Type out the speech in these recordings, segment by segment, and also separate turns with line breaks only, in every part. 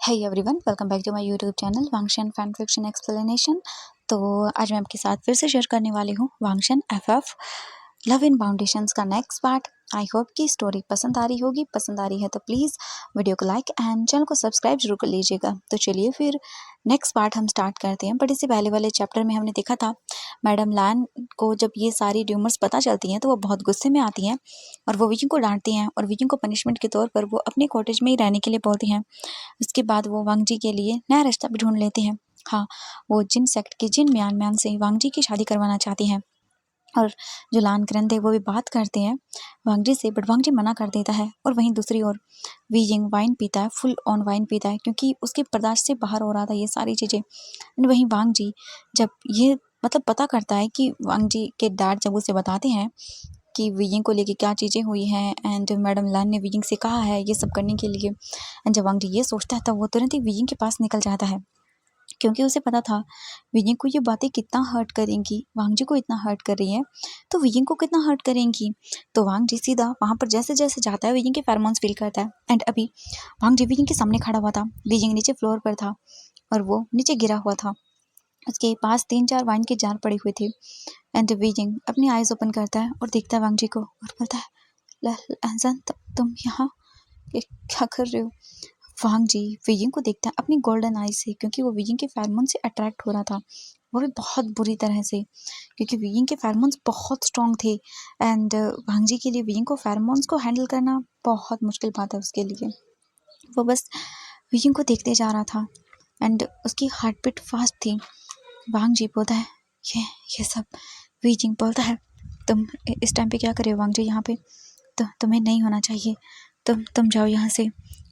Hey everyone, welcome back to my YouTube channel Wangxian fan fiction explanation. तो आज मैं आपके साथ फिर से शेयर करने वाली हूँ वांगशन एफएफ लव इन बाउंडेशंस का नेक्स्ट पार्ट। आई होप कि स्टोरी पसंद आ रही होगी। पसंद आ रही है तो प्लीज़ वीडियो को लाइक एंड चैनल को सब्सक्राइब जरूर कर लीजिएगा। तो चलिए फिर नेक्स्ट पार्ट हम स्टार्ट करते हैं। बट इससे पहले वाले चैप्टर में हमने देखा था मैडम लैन को जब ये सारी र्यूमर्स पता चलती हैं तो वो बहुत गुस्से में आती हैं और वो विजय को डांटती हैं और विजय को पनिशमेंट के तौर पर वो अपने कॉटेज में ही रहने के लिए बोलती हैं। उसके बाद वो वांग जी के लिए नया रिश्ता भी ढूंढ लेते हैं। हाँ, वो जिन सेक्ट के जिन म्यान से वांग जी की शादी करवाना चाहती हैं और जो लान करंदे वो भी बात करते हैं वांग जी से, बट वांग जी मना कर देता है। और वहीं दूसरी ओर वीजिंग वाइन पीता है, फुल ऑन वाइन पीता है क्योंकि उसके बर्दाश्त से बाहर हो रहा था ये सारी चीज़ें। एंड वहीं वांग जी जब ये पता करता है कि वांग जी के डैड जब उसे बताते हैं कि वीजिंग को लेके क्या चीज़ें हुई हैं एंड मैडम लान ने वीजिंग से कहा है ये सब करने के लिए। एंड जब वांग जी ये सोचता है तब वो तुरंत ही वीजिंग के पास निकल जाता है क्योंकि उसे पता था विजिंग को ये बातें कितना हर्ट करेंगी। वांग जी को इतना हर्ट कर रही है तो विजिंग को कितना हर्ट करेंगी। तो वांग जी सीधा वहाँ पर जैसे जैसे जाता है विजिंग के फेरोमोन्स फील करता है। एंड अभी वांग जी विजिंग के सामने खड़ा हुआ था। विजिंग नीचे फ्लोर पर था और वो नीचे गिरा हुआ था। उसके पास 3-4 वाइन के जार पड़े हुए थे। एंड विजिंग अपनी आईज ओपन करता है और देखता है वांग जी को और बोलता है लहसन तुम यहाँ क्या कर रहे हो। वांग जी विजिंग को देखता है अपनी गोल्डन आई से क्योंकि वो विजिंग के फेरोमोन से अट्रैक्ट हो रहा था, वो भी बहुत बुरी तरह से क्योंकि विजिंग के फेरोमोन्स बहुत स्ट्रॉन्ग थे। एंड वांग जी के लिए विजिंग को फेरोमोन्स को हैंडल करना बहुत मुश्किल बात है उसके लिए। वो बस विजिंग को देखते जा रहा था एंड उसकी हार्ट बीट फास्ट थी। वांग जी बोलता है ये सब। विजिंग बोलता है तुम इस टाइम पे क्या कर रहे हो वांग जी यहाँ पे, तो तुम्हें नहीं होना चाहिए, तुम जाओ यहाँ से,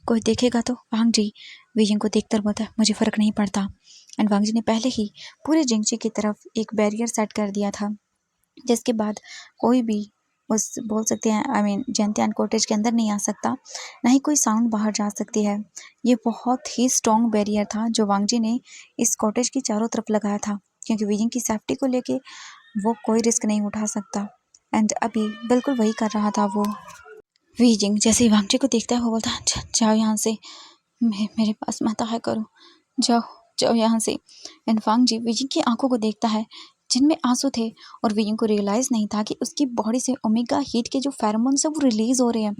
कोई देखेगा तो। वांग जी विजिंग को देखकर बोलता है मुझे फ़र्क नहीं पड़ता। एंड वांग जी ने पहले ही पूरे जिंगची की तरफ एक बैरियर सेट कर दिया था जिसके बाद कोई भी उस बोल सकते हैं आई मीन जैंतियान कॉटेज के अंदर नहीं आ सकता, ना ही कोई साउंड बाहर जा सकती है। ये बहुत ही स्ट्रॉन्ग बैरियर था जो वांग जी ने इस कॉटेज की चारों तरफ लगाया था क्योंकि विजिंग की सेफ्टी को लेके वो कोई रिस्क नहीं उठा सकता। एंड अभी बिल्कुल वही कर रहा था वो। वीजिंग जैसे ही वांग जी को देखता है वो बोलता है जाओ यहाँ से, मेरे पास मत आया करो, जाओ जाओ यहाँ से। एंड वांग जी विजिंग की आंखों को देखता है जिनमें आंसू थे और विजिंग को रियलाइज़ नहीं था कि उसकी बॉडी से ओमेगा हीट के जो फेरोमोन्स है वो रिलीज हो रहे हैं।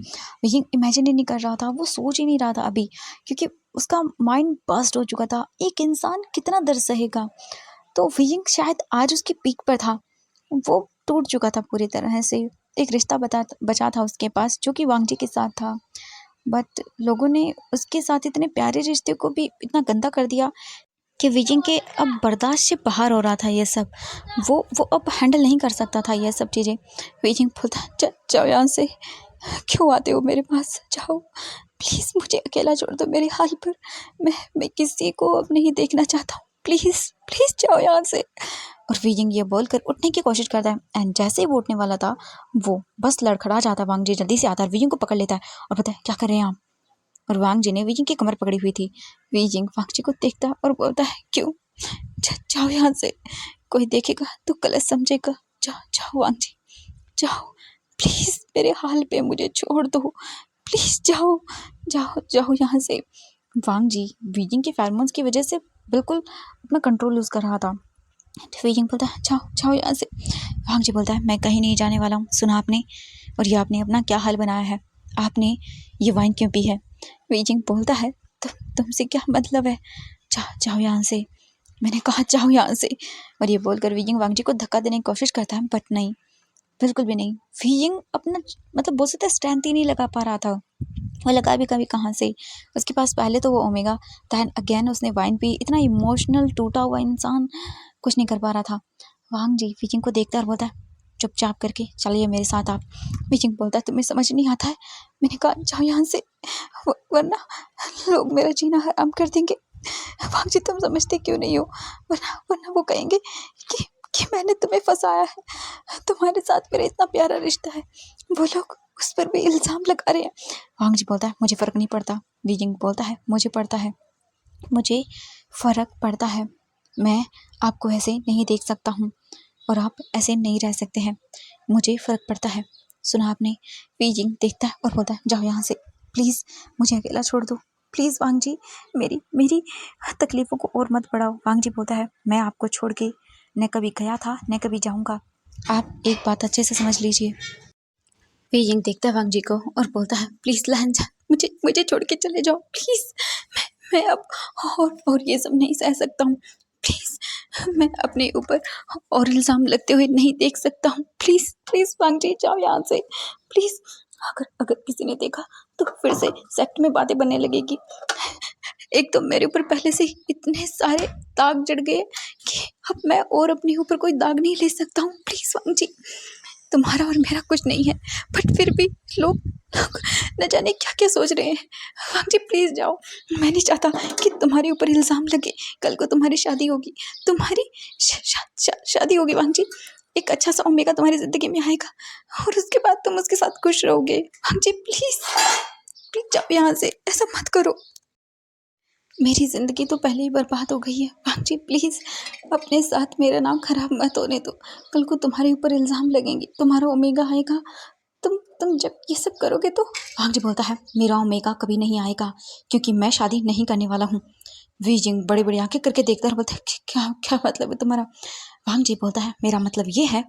विजिंग इमेजिन ही नहीं कर रहा था, वो सोच ही नहीं रहा था अभी क्योंकि उसका माइंड बस्ट हो चुका था। एक इंसान कितना दर्द सहेगा। तो विजिंग शायद आज उसकी पीक पर था, वो टूट चुका था पूरी तरह से। एक रिश्ता बचा था उसके पास जो कि वांग जी के साथ था, बट लोगों ने उसके साथ इतने प्यारे रिश्ते को भी इतना गंदा कर दिया कि विजिंग के अब बर्दाश्त से बाहर हो रहा था ये सब। वो अब हैंडल नहीं कर सकता था ये सब चीज़ें। विजिंग बोलता जाओ यहाँ से, क्यों आते हो मेरे पास, जाओ प्लीज़, मुझे अकेला छोड़ दो मेरे हाल पर, मैं किसी को अब नहीं देखना चाहता हूँ, प्लीज़ प्लीज़ जाओ यहाँ से। और विजिंग ये बोलकर उठने की कोशिश करता है एंड जैसे ही वो उठने वाला था वो बस लड़खड़ा जाता है। वांग जी जल्दी से आता है, विजिंग को पकड़ लेता है और बोलता है क्या कर रहे हैं आप। और वांग जी ने विजिंग की कमर पकड़ी हुई थी। विजिंग वांग जी को देखता है और बोलता है क्यों, जाओ यहाँ से, कोई देखेगा तो गलत समझेगा, जाओ जाओ वांग जी जाओ, प्लीज़ मेरे हाल पे मुझे छोड़ दो, प्लीज़ जाओ जाओ जाओ यहाँ से। वांग जी विजिंग के फेरोमोन्स की वजह से बिल्कुल अपना कंट्रोल लूज कर रहा था। विजिंग बोलता है जाओ जाओ यहाँ से। वांग जी बोलता है मैं कहीं नहीं जाने वाला हूँ, सुना आपने, और ये आपने अपना क्या हाल बनाया है, आपने ये वाइन क्यों पी है। विजिंग बोलता है तुमसे क्या मतलब है, जाओ जाओ यहाँ से, मैंने कहा जाओ यहाँ से। और ये बोलकर विजिंग वांग जी को धक्का देने की कोशिश करता है बट नहीं, बिल्कुल भी नहीं। विजिंग अपना बोल सकते स्ट्रेंथ ही नहीं लगा पा रहा था। वो लगा भी कभी कहाँ से, उसके पास पहले तो वो ओमेगा, दैन अगेन उसने वाइन पी। इतना इमोशनल टूटा हुआ इंसान कुछ नहीं कर पा रहा था। वांग जी विजिंग को देखता और बोलता है चुपचाप करके चलिए मेरे साथ आप। विजिंग बोलता है तुम्हें समझ नहीं आता है, मैंने कहा जाओ यहाँ से, वरना लोग मेरा जीना हराम कर देंगे। वांग जी तुम समझते क्यों नहीं हो, वरना वरना वो कहेंगे कि मैंने तुम्हें फंसाया है, तुम्हारे साथ मेरा इतना प्यारा रिश्ता है, वो लोग उस पर भी इल्ज़ाम लगा रहे हैं। वांग जी बोलता है मुझे फ़र्क नहीं पड़ता। विजिंग बोलता है मुझे पड़ता है, मुझे फ़र्क पड़ता है, मैं आपको ऐसे नहीं देख सकता हूँ और आप ऐसे नहीं रह सकते हैं, मुझे फ़र्क पड़ता है, सुना आपने। विजिंग देखता है और बोलता है जाओ यहाँ से, प्लीज़ मुझे अकेला छोड़ दो, प्लीज़ वांग जी, मेरी मेरी तकलीफ़ों को और मत बढ़ाओ। वांग जी बोलता है, मैं आपको छोड़ के न कभी गया था न कभी जाऊँगा। आप एक बात अच्छे से समझ लीजिए। वी यिंग देखता है वांग जी को और बोलता है, प्लीज़ लहनजान, मुझे मुझे छोड़ के चले जाओ प्लीज़। मैं अब और ये सब नहीं सह सकता हूँ। प्लीज़ मैं अपने ऊपर और इल्ज़ाम लगते हुए नहीं देख सकता हूँ। प्लीज़ प्लीज़ वांग जी, जाओ यहाँ से प्लीज़। अगर अगर किसी ने देखा तो फिर से सेक्ट में बातें बनने लगेगी। एक तो मेरे ऊपर पहले से ही इतने सारे दाग जड़ गए कि अब मैं और अपने ऊपर कोई दाग नहीं ले सकता हूँ। प्लीज़ वांग जी, तुम्हारा और मेरा कुछ नहीं है, बट फिर भी लोग न जाने क्या क्या सोच रहे हैं। वांग जी प्लीज़ जाओ। मैं नहीं चाहता कि तुम्हारे ऊपर इल्ज़ाम लगे। कल को तुम्हारी शादी होगी, तुम्हारी शादी होगी वांग जी। एक अच्छा सा ओमेगा तुम्हारी ज़िंदगी में आएगा और उसके बाद तुम उसके साथ खुश रहोगे। वांग जी प्लीज़ प्लीज़ जाओ यहाँ से, ऐसा मत करो। मेरी ज़िंदगी तो पहले ही बर्बाद हो गई है। वांग जी प्लीज़ अपने साथ मेरा नाम खराब मत होने दो। कल को तुम्हारे ऊपर इल्ज़ाम लगेंगे, तुम्हारा ओमेगा आएगा, तुम जब ये सब करोगे तो। वांग जी बोलता है, मेरा ओमेगा कभी नहीं आएगा क्योंकि मैं शादी नहीं करने वाला हूँ। वी जिंग बड़ी बड़ी आंखें करके देखता है और बोलता है, क्या क्या मतलब है तुम्हारा? वांग जी बोलता है, मेरा मतलब ये है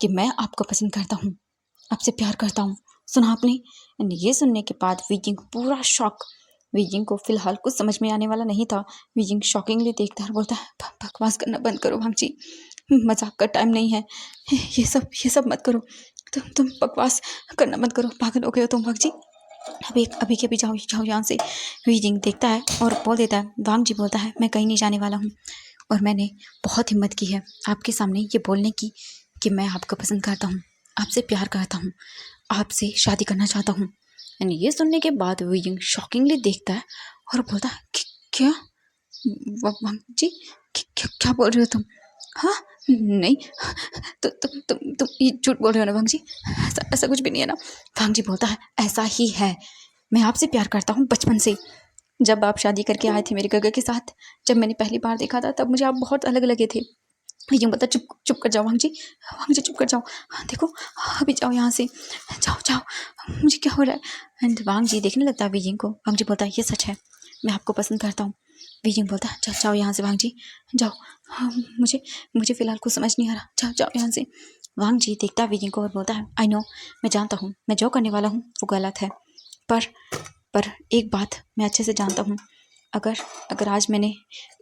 कि मैं आपको पसंद करता हूँ, आपसे प्यार करता हूँ। सुना आपने? एंड ये सुनने के बाद वीजिंग पूरा शॉक। वीजिंग को फिलहाल कुछ समझ में आने वाला नहीं था। वीजिंग शॉकिंगली देखता है और बोलता है, बकवास करना बंद करो वांग जी, मजाक का टाइम नहीं है। ये सब मत करो। तुम बकवास करना मत करो, पागल हो गए हो तुम वांग जी। अभी के भी जाओ जाओ यहाँ से। वीजिंग देखता है और बोल देता है। वांग जी बोलता है, मैं कहीं नहीं जाने वाला हूँ और मैंने बहुत हिम्मत की है आपके सामने ये बोलने की कि मैं आपको पसंद करता हूँ, आपसे प्यार करता हूँ, आपसे शादी करना चाहता हूँ। एंड ये सुनने के बाद वीजिंग शॉकिंगली देखता है और बोलता है, क्या वांग जी, क्या बोल रहे हो तुम? हाँ नहीं, तो तुम ये झूठ बोल रहे हो ना वांग जी? ऐसा कुछ भी नहीं है ना? वांग जी बोलता है, ऐसा ही है। मैं आपसे प्यार करता हूँ बचपन से। जब आप शादी करके आए थे मेरे गगा के साथ, जब मैंने पहली बार देखा था तब मुझे आप बहुत अलग लगे थे। यूँ बता, चुप चुप कर जाओ वांग जी, वांग जी चुप कर जाओ। देखो अभी जाओ यहाँ से, जाओ जाओ, मुझे क्या हो रहा है? एंड वांग जी देखने लगता है वीजिंग को। वांग जी बोलता है, ये सच है, मैं आपको पसंद करता हूँ। वीजिंग बोलता है, जाओ जाओ यहाँ से वांग जी, जाओ। हाँ, मुझे फ़िलहाल कुछ समझ नहीं आ रहा, जाओ जाओ यहाँ से। वांग जी देखता है वीजिंग को और बोलता है, आई नो, मैं जानता हूँ मैं जो करने वाला हूँ वो गलत है, पर एक बात मैं अच्छे से जानता हूँ, अगर अगर आज मैंने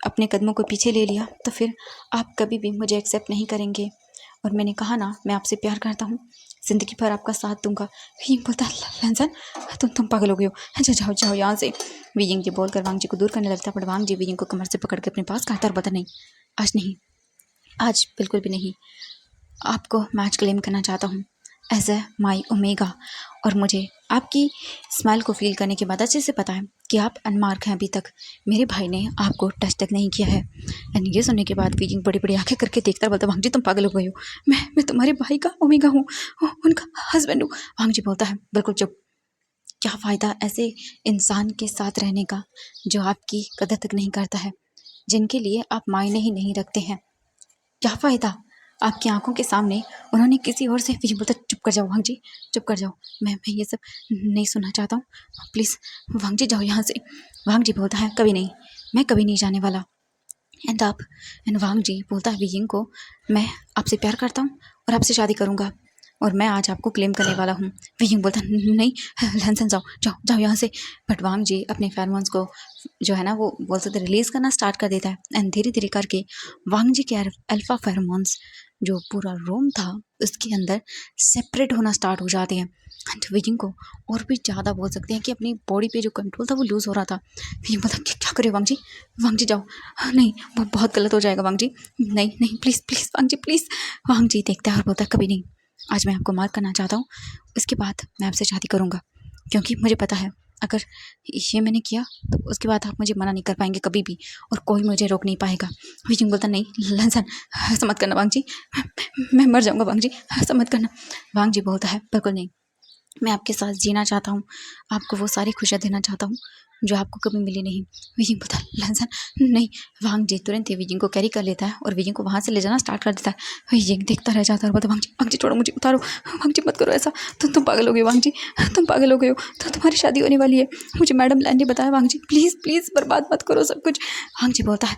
अपने कदमों को पीछे ले लिया तो फिर आप कभी भी मुझे एक्सेप्ट नहीं करेंगे। और मैंने कहा ना, मैं आपसे प्यार करता हूँ, ज़िंदगी भर आपका साथ दूंगा। वीजिंग बोलता है, लहनजान, तुम पागल हो गए हो, जाओ जाओ जाओ यहाँ से। वीजिंग ये बोलकर वांग जी को दूर करने लगता है, पर वांग जी वीजिंग को कमर से पकड़ के अपने पास करता और बोलता, नहीं, आज नहीं, आज बिल्कुल भी नहीं। आपको मैच क्लेम करना चाहता हूँ एज ए माई ओमेगा। और मुझे आपकी स्माइल को फील करने के बाद अच्छे से पता है कि आप अनमार्क हैं। अभी तक मेरे भाई ने आपको टच तक नहीं किया है। एंड ये सुनने के बाद वीजिंग बड़ी बड़ी आंखें करके देखता बोलता, वांग जी तुम पागल हो गए हो, मैं तुम्हारे भाई का ओमेगा हूँ, उनका हस्बैंड हूँ। वांग जी बोलता है, बिल्कुल चुप। क्या फ़ायदा ऐसे इंसान के साथ रहने का जो आपकी कदर तक नहीं करता है, जिनके लिए आप मायने ही नहीं रखते हैं? क्या फ़ायदा? आपकी आंखों के सामने उन्होंने किसी और से। वीजिंग बोलता, चुप कर जाओ वांग जी, चुप कर जाओ, मैं ये सब नहीं सुनना चाहता हूँ, प्लीज़ वांग जी जाओ यहाँ से। वांग जी बोलता है, कभी नहीं, मैं कभी नहीं जाने वाला। एंड वांग जी बोलता है वीजिंग को, मैं आपसे प्यार करता हूँ और आपसे शादी करूँगा और मैं आज आपको क्लेम करने वाला हूँ। वीजिंग बोलता, नहीं लहनसन, जाओ जाओ जाओ यहाँ से। बट वांग जी अपने फेरोमोन्स को जो है ना वो बोल सकते रिलीज़ करना स्टार्ट कर देता है। एंड धीरे धीरे करके वांग जी के अल्फा फेरोमोन्स जो पूरा रूम था उसके अंदर सेपरेट होना स्टार्ट हो जाते हैं। एंड वीजिंग को और भी ज़्यादा बोल सकते हैं कि अपनी बॉडी पे जो कंट्रोल था वो लूज़ हो रहा था। वीजिंग बोलता, क्या करे वांग जी, वांग जी जाओ, नहीं वो बहुत गलत हो जाएगा वांग जी, नहीं नहीं please please Wang ji please. Wang ji देखता है और बोलता, कभी नहीं, आज मैं आपको मार करना चाहता हूँ, उसके बाद मैं आपसे शादी करूँगा, क्योंकि मुझे पता है अगर ये मैंने किया तो उसके बाद आप मुझे मना नहीं कर पाएंगे कभी भी और कोई मुझे रोक नहीं पाएगा। वीजिंग बोलता, नहीं लहनसन, ऐसा मत करना वांग जी, मैं मर जाऊँगा वांग जी, ऐसा मत करना। वांग जी बोलता है, बिल्कुल नहीं, मैं आपके साथ जीना चाहता हूँ, आपको वो सारी खुशियाँ देना चाहता हूँ जो आपको कभी मिली नहीं। वीजिंग बोलता है लहसन नहीं। वांग जी तुरंत ही वीजिंग को कैरी कर लेता है और वीजिंग को वहाँ से ले जाना स्टार्ट कर देता है। वीजिंग देखता रह जाता है और बोलता वांग जी छोड़ो मुझे, उतारो वांग जी, मत करो ऐसा, तुम पागल हो गए वांग जी, तुम पागल हो गए हो, तो तुम्हारी शादी होने वाली है, मुझे मैडम लैन ने बताया वांग जी, प्लीज़ प्लीज़ बर्बाद मत करो सब कुछ। वांग जी बोलता है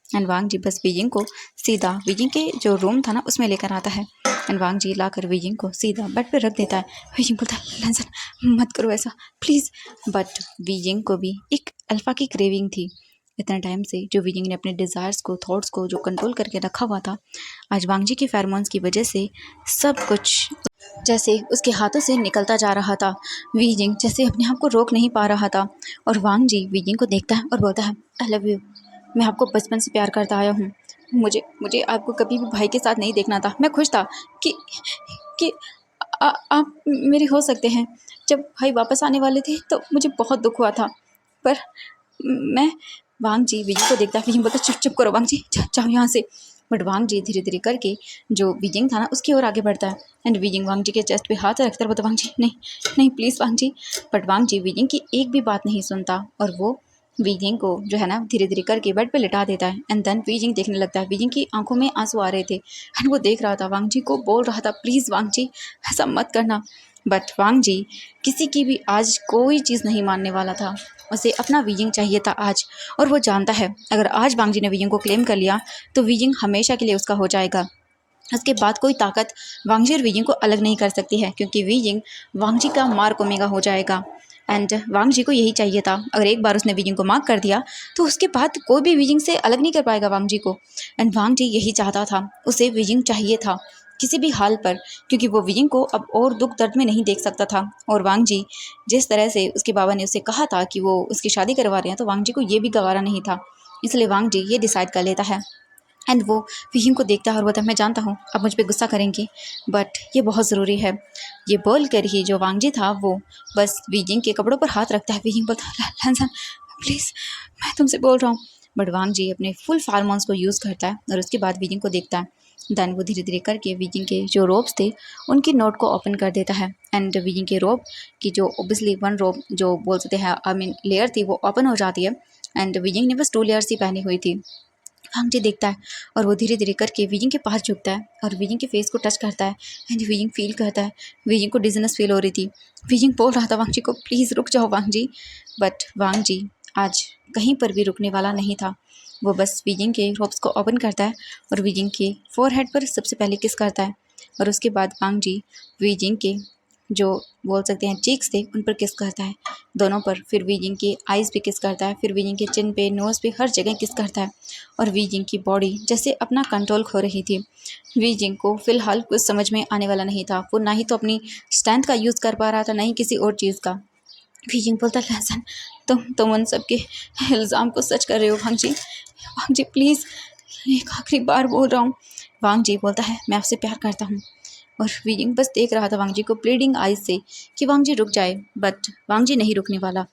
एंड वांग जी बस वीजिंग को सीधा वीजिंग के जो रूम था ना उसमें लेकर आता है and Wang ji locker wheezing को सीधा बेड पे रख देता है। वीजिंग बोलता है लहसन मत करो ऐसा प्लीज़। बट वीजिंग को भी एक अल्फा की क्रेविंग थी इतने टाइम से, जो वीजिंग ने अपने डिज़ायर्स को, थॉट्स को जो कंट्रोल करके रखा हुआ था, आज वांग जी के फेरोमोन्स की वजह से सब कुछ जैसे उसके हाथों से निकलता जा रहा था। वीजिंग जैसे अपने आप को रोक नहीं पा रहा था और वांग जी वीजिंग को देखता है और बोलता है आई लव यू, मैं आपको बचपन से प्यार करता आया हूँ, मुझे मुझे आपको कभी भी भाई के साथ नहीं देखना था। मैं खुश था कि आप मेरे हो सकते हैं। जब भाई वापस आने वाले थे तो मुझे बहुत दुख हुआ था, पर मैं वांग जी विजिंग को देखता है। विजिंग बोलता चुप चुप करो वांग जी, जाओ यहाँ से। बट वांग जी धीरे धीरे करके जो विजिंग था ना उसकी ओर आगे बढ़ता है एंड विजिंग वांग जी के चेस्ट पे हाथ रखता है। बोलता वांग जी नहीं नहीं please Wang ji. But Wang ji Beijing की एक भी बात नहीं सुनता और वो वीजिंग को जो है ना धीरे धीरे करके बेड पे लिटा देता है एंड देन वीजिंग देखने लगता है। वीजिंग की आंखों में आंसू आ रहे थे एंड वो देख रहा था वांग जी को, बोल रहा था प्लीज़ वांग जी ऐसा मत करना। बट वांग जी किसी की भी आज कोई चीज़ नहीं मानने वाला था, उसे अपना वीजिंग चाहिए था आज। और वो जानता है अगर आज वांग जी ने वीजिंग को क्लेम कर लिया तो वीजिंग हमेशा के लिए उसका हो जाएगा। उसके बाद कोई ताकत वांग जी और वीजिंग को अलग नहीं कर सकती है, क्योंकि वीजिंग वांग जी का मार्क ओमेगा हो जाएगा एंड वांग जी को यही चाहिए था। अगर एक बार उसने वीजिंग को मार्क कर दिया तो उसके बाद कोई भी वीजिंग से अलग नहीं कर पाएगा वांग जी को। एंड वांग जी यही चाहता था, उसे वीजिंग चाहिए था किसी भी हाल पर, क्योंकि वो वीजिंग को अब और दुख दर्द में नहीं देख सकता था। और वांग जी जिस तरह से उसके बाबा ने उसे कहा था कि वो उसकी शादी करवा रहे हैं, तो वांग जी को ये भी गवारा नहीं था। इसलिए वांग जी ये डिसाइड कर लेता है एंड वो वीहिंग को देखता है और बोलता है मैं जानता हूँ आप मुझ पे गुस्सा करेंगी, बट ये बहुत ज़रूरी है। ये बोल कर ही जो वांगजी था वो बस वीजिंग के कपड़ों पर हाथ रखता है। वीजिंग बोलता है लहसन प्लीज़ मैं तुमसे बोल रहा हूँ। बट वांगजी अपने फुल फार्मोन्स को यूज़ करता है और उसके बाद वीजिंग को देखता है। देन वो धीरे धीरे करके वीजिंग के जो रोप्स थे उनकी नोट को ओपन कर देता है एंड वीजिंग के रोप की जो ओबियसली वन रोप जो बोल सकते हैं आई मीन लेयर थी वो ओपन हो जाती है एंड वीजिंग ने बस 2 लेयर्स ही पहनी हुई थी। वांगजी देखता है और वो धीरे धीरे करके वीजिंग के पास झुकता है और वीजिंग के फेस को टच करता है एंड वीजिंग फील करता है। वीजिंग को डिजनेस फील हो रही थी। वीजिंग बोल रहा था वांगजी को प्लीज़ रुक जाओ वांगजी, बट वांगजी आज कहीं पर भी रुकने वाला नहीं था। वो बस वीजिंग के रोप्स को ओपन करता है और वीजिंग के फोरहेड पर सबसे पहले किस करता है और उसके बाद वांगजी वीजिंग के जो बोल सकते हैं चीक्स थे उन पर किस करता है, दोनों पर। फिर वीजिंग के आइज़ पे किस करता है, फिर वीजिंग के चिन पे, नोज़ पे, हर जगह किस करता है। और वीजिंग की बॉडी जैसे अपना कंट्रोल खो रही थी। वीजिंग को फ़िलहाल कुछ समझ में आने वाला नहीं था। वो ना ही तो अपनी स्ट्रेंथ का यूज़ कर पा रहा था, ना ही किसी और चीज़ का। वीजिंग बोलता लहसन तुम उन सब के इल्ज़ाम को सच कर रहे हो वांग जी प्लीज़ एक आखिरी बार बोल रहा हूँ। वांग जी बोलता है मैं आपसे प्यार करता हूँ। और वीजिंग बस देख रहा था वांग जी को प्लीडिंग आइज से कि वांग जी रुक जाए, बट वांग जी नहीं रुकने वाला।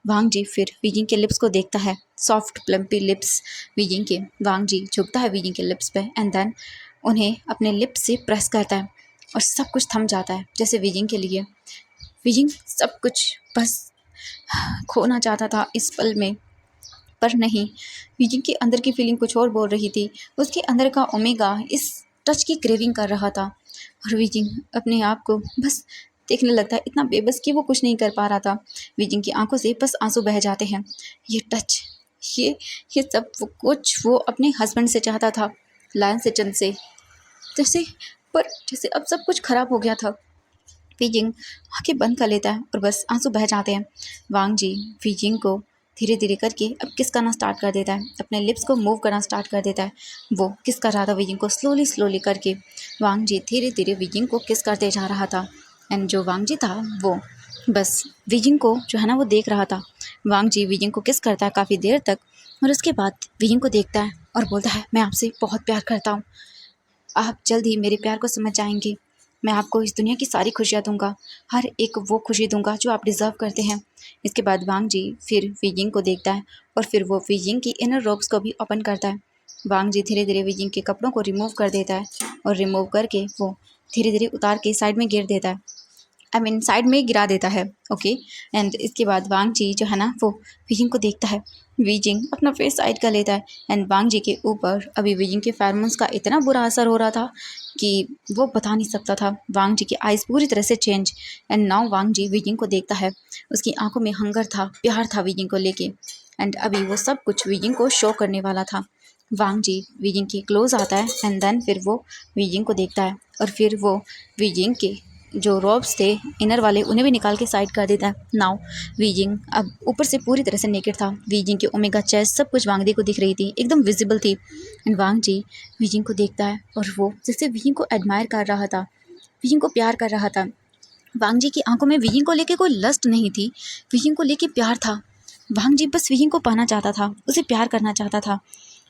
वांग जी फिर वीजिंग के लिप्स को देखता है, सॉफ्ट प्लम्पी लिप्स वीजिंग के। वांग जी झुकता है वीजिंग के लिप्स पे एंड देन उन्हें अपने लिप्स से प्रेस करता है और सब कुछ थम जाता है जैसे वीजिंग के लिए। वीजिंग सब कुछ बस खोना चाहता था इस पल में, पर नहीं। वीजिंग के अंदर की फीलिंग कुछ और बोल रही थी। उसके अंदर का ओमेगा इस टच की क्रेविंग कर रहा था और वीजिंग अपने आप को बस देखने लगता है इतना बेबस कि वो कुछ नहीं कर पा रहा था। वीजिंग की आंखों से बस आंसू बह जाते हैं। ये टच, ये ये सब वो कुछ वो अपने हस्बैंड से चाहता था, लायन से, चंद से, जैसे पर जैसे अब सब कुछ खराब हो गया था। वीजिंग आंखें बंद कर लेता है और बस आंसू बह जाते हैं। वांग जी वीजिंग को धीरे धीरे करके अब किस करना स्टार्ट कर देता है, अपने लिप्स को मूव करना स्टार्ट कर देता है। वो किस कर रहा था वीजिंग को स्लोली स्लोली करके। वांग जी धीरे धीरे वीजिंग को किस करते जा रहा था एंड जो वांग जी था वो बस वीजिंग को जो है ना वो देख रहा था। वांग जी वीजिंग को किस करता है काफ़ी देर तक और उसके बाद वीजिंग को देखता है और बोलता है मैं आपसे बहुत प्यार करता हूँ, आप जल्द ही मेरे प्यार को समझ जाएंगे। मैं आपको इस दुनिया की सारी खुशियाँ दूंगा, हर एक वो खुशी दूंगा जो आप डिज़र्व करते हैं। इसके बाद वांग जी फिर वीजिंग को देखता है और फिर वो वीजिंग की इनर रोब्स को भी ओपन करता है। वांग जी धीरे धीरे वीजिंग के कपड़ों को रिमूव कर देता है और रिमूव करके वो धीरे धीरे उतार के साइड में गिर देता है। साइड में गिरा देता है। ओके। एंड इसके बाद वांग जी जो है ना वो वीजिंग को देखता है। वीजिंग अपना फेस साइड कर लेता है एंड वांग जी के ऊपर अभी वीजिंग के फेरोमोन्स का इतना बुरा असर हो रहा था कि वो बता नहीं सकता था। वांग जी की आइज़ पूरी तरह से change. And now Wang ji Beijing को देखता है। उसकी आंखों में हंगर था, प्यार था वीजिंग को लेके। एंड अभी वो सब कुछ वीजिंग को शो करने वाला था। वांग जी वीजिंग के क्लोज आता है एंड देन फिर वो वीजिंग को देखता है और फिर वो वीजिंग के जो रॉब्स थे इनर वाले उन्हें भी निकाल के साइड कर देता है। नाउ वीजिंग अब ऊपर से पूरी तरह से नेकेड था। वीजिंग के ओमेगा चेस्ट सब कुछ वांग जी को दिख रही थी, एकदम विजिबल थी। एंड वांग जी वीजिंग को देखता है और वो जैसे वीजिंग को एडमायर कर रहा था, वीजिंग को प्यार कर रहा था। वांग जी की आंखों में वीजिंग को लेके कोई लस्ट नहीं थी, वीजिंग को लेके प्यार था। वांग जी बस वीजिंग को पाना चाहता था, उसे प्यार करना चाहता था।